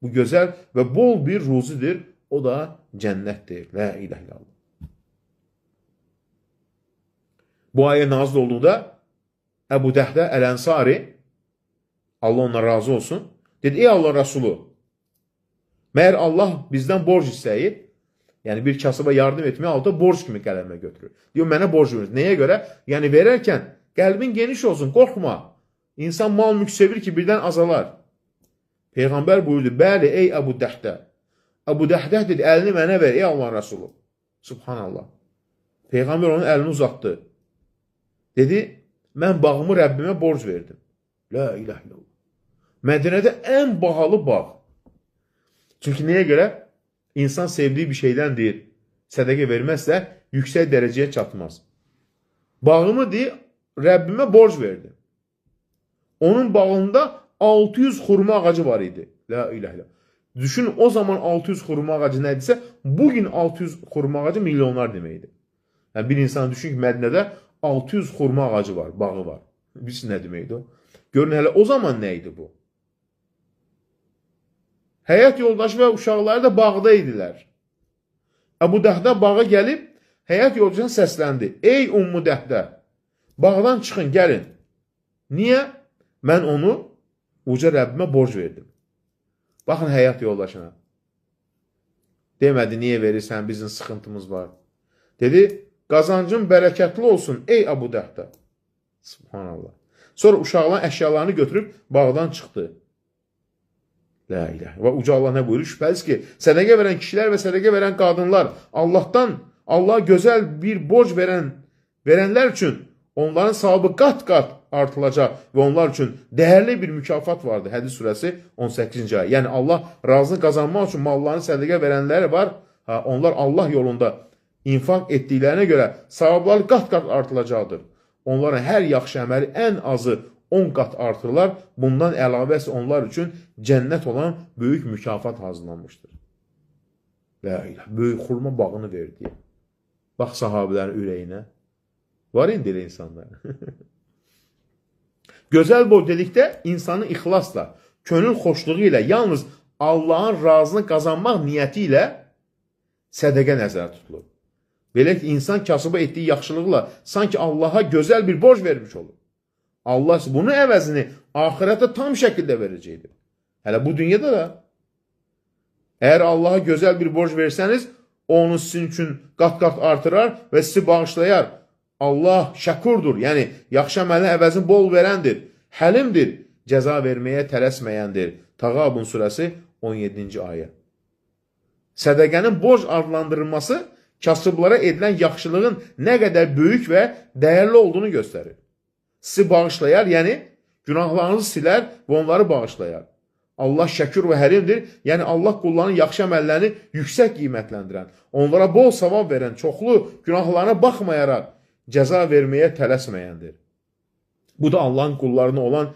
Bu gözəl və bol bir ruzidir. O da cənnətdir. La ilahe illallah. Bu ayə nazil olduqda Əbu Dəhdə Əl-Ənsari Allah ondan razı olsun. Dedi, ey Allah Resulü, məyər Allah bizdən borc istəyir? Yəni bir kasıba yardım etməyə aldı, borc kimi qələmə götürür. Diyor, mənə borc verir. Nəyə görə? Yəni verərkən qəlbin geniş olsun, qorxma. İnsan mal mülk sevir ki, birdən azalar. Peyğəmbər buyurdu, bəli, ey Əbu Dəhdə. Əbu Dəhdə dedi, əlini mənə ver, ey Allah Resulü. Subhanallah. Peyğəmbər onun əlini uzatdı. Dedi, mən bağımı Rəbbimə borc verdim. La ilahe illallah. Mədinədə ən bahalı bağ. Çünki nəyə görə? İnsan sevdiği bir şeydən deyir, sədəqə verməzsə, yüksək dərəcəyə çatmaz. Bağımı deyir, Rəbbimə borc verdim. Onun bağında 600 xurma ağacı var idi. La ilahe illallah. Düşün, o zaman 600 xurma ağacı nədirsə, bugün 600 xurma ağacı milyonlar deməkdir. Yəni, bir insan düşün ki, Mədinədə 600 xurma ağacı var, bağı var. Bilsin nə deməkdir o? Görün, hələ o zaman nə idi bu? Həyat yoldaşı və uşaqları da bağda idilər. Əbu Dəhdə bağa gəlib, həyat yoldaşına səsləndi. Ey Ummu Dəhdə, bağdan çıxın, gəlin. Niyə? Mən onu uca Rəbbimə borc verdim. Baxın həyat yoldaşına. Demədi, niyə verirsən, bizim sıxıntımız var. Dedi, qazancın bərəkətli olsun, ey Əbu Dəhdə. Subhanallah. Sonra uşaqların əşyalarını götürüb bağdan çıxdı. La ilahe. Və uca Allah nə buyurur? Şübhəsiz ki, sədəqə verən kişilər və sədəqə verən qadınlar Allahdan, Allaha gözəl bir borc verənlər üçün onların savabı qat-qat artılacaq və onlar üçün dəyərli bir mükafat vardır. Hədis surəsi 18-ci ayə. Yəni Allah razını qazanmaq üçün mallarını sədəqə verənlər var. Onlar Allah yolunda infaq etdiklərinə görə savabları qat-qat artılacaqdır. Onların hər yaxşı əməli ən azı 10 qat artırılar. Bundan əlavəsi onlar üçün cənnət olan böyük mükafat hazırlanmışdır. La ilahe. Böyük xurma bağını verdi. Bax sahabilərin ürəyinə. Var indi elə insanlar. Gözəl boy dedikdə insanın ixlasla, könül xoşluğu ilə, yalnız Allahın razını qazanmaq niyyəti ilə sədəqə nəzərdə tutulur. Belə ki, insan kasıba etdiyi yaxşılıqla sanki Allaha gözəl bir borc vermiş olur. Allah bunun əvəzini ahirətdə tam şəkildə verəcəkdir. Hələ bu dünyada da. Əgər Allaha gözəl bir borc versəniz, onu sizin üçün qat-qat artırar və sizi bağışlayar. Allah şəkurdur, yəni yaxşı əməlin əvəzini bol verəndir, həlimdir, cəza verməyə tələsməyəndir. Tağabun surəsi 17-ci ayə. Sədəqənin borc adlandırılması kasıblara edilən yaxşılığın nə qədər böyük və dəyərli olduğunu göstərir. Sizi bağışlayar, yəni günahlarınızı silər və onları bağışlayar. Allah şəkur və həlimdir, yəni Allah qullarının yaxşı əməllərini yüksək qiymətləndirən, onlara bol savab verən, çoxlu günahlarına baxmayaraq cəza verməyə tələsməyəndir. Bu da Allahın qullarına olan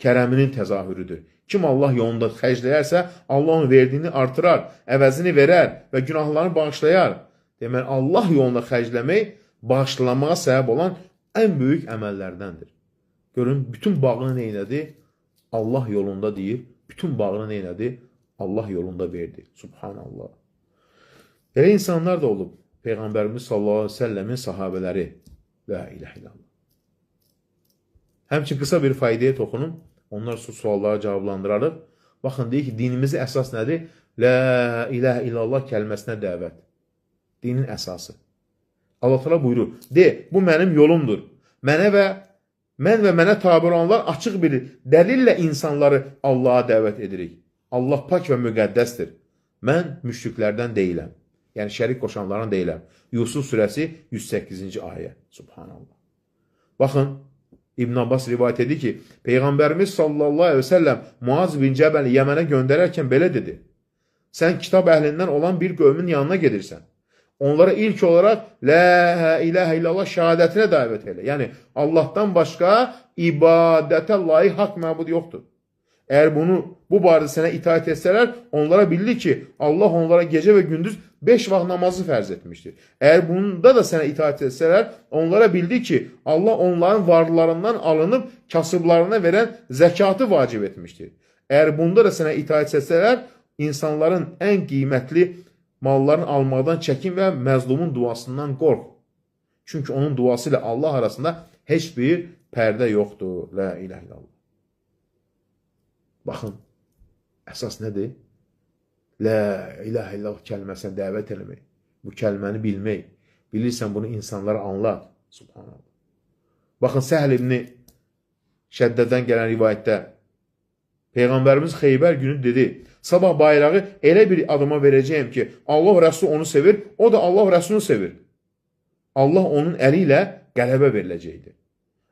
kərəminin təzahürüdür. Kim Allah yolunda xərcləyərsə, Allah onun verdiyini artırar, əvəzini verər və günahlarını bağışlayar. Deməli, Allah yolunda xərcləmək bağışlanmağa səbəb olan ən böyük əməllərdəndir. Görün, bütün bağını neynədi? Allah yolunda deyir. Bütün bağını neynədi? Allah yolunda verdi. Subhanallah. Belə insanlar da olub. Peyğəmbərimiz sallallahu aleyhi ve sellemin sahabələri. La ilahe illallah. Həmçin qısa bir faydaya toxunum. Onlar suallara cavablandırarıq. Baxın, deyir ki, dinimizi əsas nədir? La ilahe illallah kəlməsinə dəvət. Dinin əsası. Allah təala buyurur, de, bu mənim yolumdur. Mən və mənə tabi olanlar açıq bir dəlillə insanları Allaha dəvət edirik. Allah pak və müqəddəsdir. Mən müşriklərdən deyiləm. Yəni şərik qoşanlardan deyiləm. Yusuf surəsi 108-ci ayə. Subhanallah. Baxın, İbn Abbas rivayət edir ki, Peyğəmbərimiz sallallahu aleyhi ve sellem Muaz bin Cəbəli Yəmənə göndərərkən belə dedi. Sən kitab əhlindən olan bir qövmün yanına gedirsən. Onlara ilk olaraq La ilahe illallah şəhadətinə dəvət elə. Yəni, Allahdan başqa ibadətə layiq haqq məbud yoxdur. Əgər bu barədə sənə itaət etsələr, onlara bildir ki, Allah onlara gecə və gündüz 5 vaxt namazı fərz etmişdir. Əgər bunda da sənə itaət etsələr, onlara bildir ki, Allah onların varlarından alınıb kasıblarına verən zəkatı vacib etmişdir. Əgər bunda da sənə itaət etsələr, insanların ən qiymətli mallarını almaqdan çəkin və məzlumun duasından qorx. Çünki onun duası ilə Allah arasında heç bir pərdə yoxdur. La ilahe illallah. Baxın, əsas nədir? La ilahə illallah kəlməsinə dəvət eləmək. Bu kəlməni bilmək. Bilirsən, bunu insanlara anlat. Subhanallah. Baxın, Səhl ibn Şəddədən gələn rivayətdə Peyğəmbərimiz Xeybər günü dedi, sabah bayrağı elə bir adama verəcəyim ki, Allah Rəsul onu sevir, o da Allah Rəsulunu sevir. Allah onun əli ilə qələbə veriləcəkdir.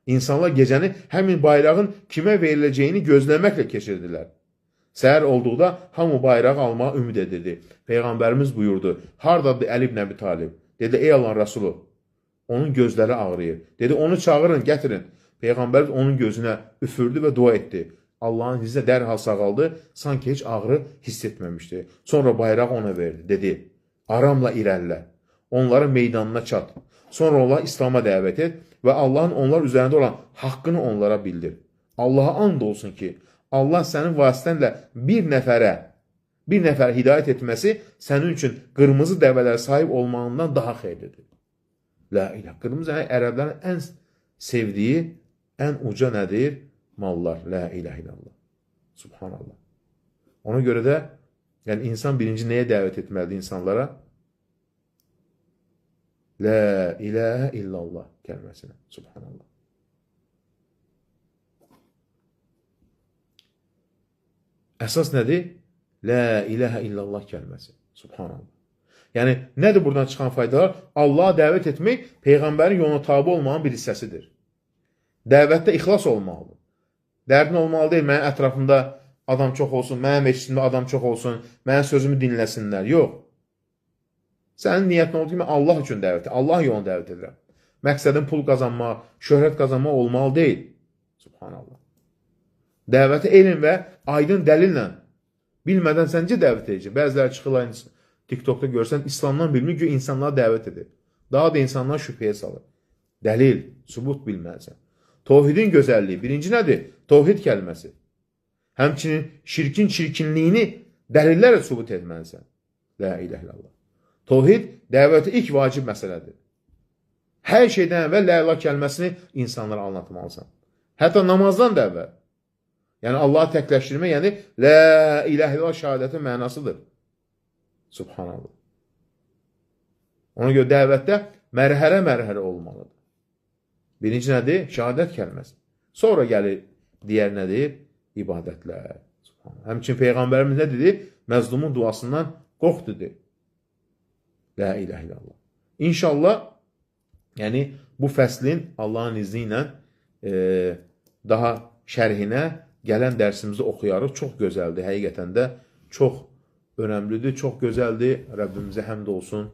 İnsanlar gecəni həmin bayrağın kimə veriləcəyini gözləməklə keçirdilər. Səhər olduqda hamı bayrağı almağa ümid edirdi. Peyğəmbərimiz buyurdu, hardadır Əli ibn Əbi Talib? Dedi, ey Allahın Rəsulu, onun gözləri ağrıyır. Dedi, onu çağırın, gətirin. Peyğəmbərimiz onun gözünə üfürdü və dua etdi. Allahın izni dərhal sağaldı, sanki heç ağrı hiss etməmişdi. Sonra bayrağı ona verdi. Dedi, aramla irəlilə, onların meydanına çat. Sonra onları İslam'a dəvət et və Allahın onlar üzərində olan haqqını onlara bildir. Allaha and olsun ki, Allah sənin vasitənlə bir nəfərə hidayət etməsi sənin üçün qırmızı dəvələr sahib olmağından daha xeyirlidir. La ilah. Qırmızı ərəblərin ən sevdiyi, ən uca nədir? Mallar. La ilah illallah. Subhanallah. Ona görə də yəni insan birinci nəyə dəvət etməlidir insanlara? La ilahə illallah kəlməsinə. Subhanallah. Əsas nədir? La ilahə illallah kəlməsi. Subhanallah. Yəni, nədir buradan çıxan faydalar? Allaha dəvət etmək Peyğəmbərin yoluna tabi olmağın bir hissəsidir. Dəvətdə ixlas olmalıdır. Dərdin olmalı deyil, mənim ətrafımda adam çox olsun, mənim eşitimdə adam çox olsun, mənim sözümü dinləsinlər. Yox. Sənin niyyətin olduğu kimi Allah üçün dəvət edir. Allah yoluna dəvət edirəm. Məqsədin pul qazanmaq, şöhrət qazanmaq olmalı deyil. Subhanallah. Dəvəti elm və aydın dəlillə bilmədən səncə dəvət edəcək. Bəziləri çıxırlar, TikTokda görsən, İslamdan bilmir ki, insanlara dəvət edir. Daha da insanlar şübhəyə salır. Dəlil, sübut bilməlisən. Tohidin gözəlliyi. Birinci nədir? Tohid kəlməsi. Həmçinin şirkin çirkinliyini dəlillərlə sübut etməlisən. La ilah illallah. Tohid dəvəti ilk vacib məsələdir. Hər şeydən əvvəl la ilah kəlməsini insanlara anlatmalısan. Hətta namazdan da əvvəl. Yəni Allahı təkləşdirmək, yəni la ilah illallah şəhadətin mənasıdır. Subhanallah. Ona görə dəvətdə mərhələ olmalıdır. Birinci nədir? Şəhadət kəlməsi. Sonra gəlir, digər nədir? İbadətlər. Həmçin Peyğəmbərimiz nə dedi? Məzlumun duasından qorx dedi. La ilah illallah. İnşallah, yəni bu fəslin Allahın izni ilə daha şərhinə gələn dərsimizi oxuyarıq. Çox gözəldir, həqiqətən də çox önəmlidir, çox gözəldir. Rəbbimizə həmd olsun.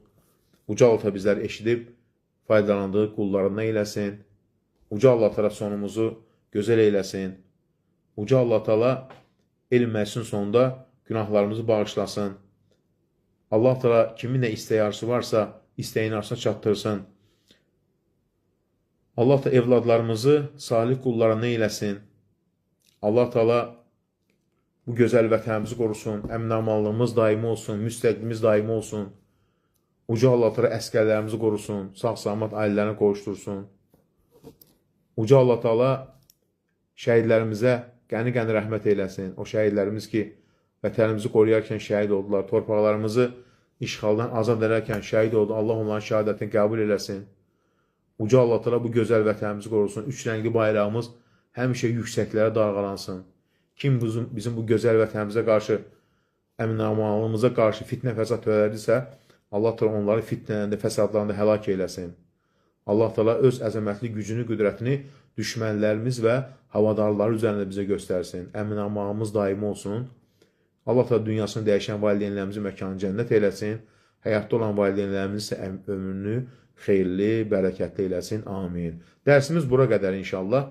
Uca Allah bizləri eşidib, faydalandığı qullarından eyləsin. Uca Allah təala sonumuzu gözəl eyləsin. Uca Allah təala elm məclisin sonunda günahlarımızı bağışlasın. Allah təala kimin nə istəyi arzusu varsa, istəyini arzusuna çatdırsın. Allah da evladlarımızı salih qullarına eyləsin. Allah təala bu gözəl vətənimizi qorusun, əmin-amanlığımız daimi olsun, müstəqilimiz daimi olsun. Uca Allah təala əsgərlərimizi qorusun, sağ-salamat ailələrini qovuştursun. Uca Allah Teala şəhidlərimizə qəni-qəni rəhmət eyləsin. O şəhidlərimiz ki, vətənimizi qoruyarkən şəhid oldular, torpaqlarımızı işğaldan azad edərkən şəhid oldu. Allah onların şəhadətini qəbul eləsin. Uca Allah Teala bu gözəl vətənimizi qorusun. Üç rəngli bayrağımız həmişə yüksəklərə dalğalansın. Kim bizim bu gözəl vətənimizə qarşı, əmin-amanlığımıza qarşı fitnə fəsad törədirsə, Allah Teala onları fitnələndə, fəsadlarında həlak eyləsin. Allah Teala öz əzəmətli gücünü, qüdrətini düşmənlərimiz və havadarları üzərində bizə göstərsin. Əmin-amanlığımız daimi olsun. Allah Teala dünyasını dəyişən valideynlərimizin məkanı cənnət eyləsin. Həyatda olan valideynlərimizin isə ömrünü xeyirli, bərəkətli eyləsin. Amin. Dərsimiz bura qədər inşallah.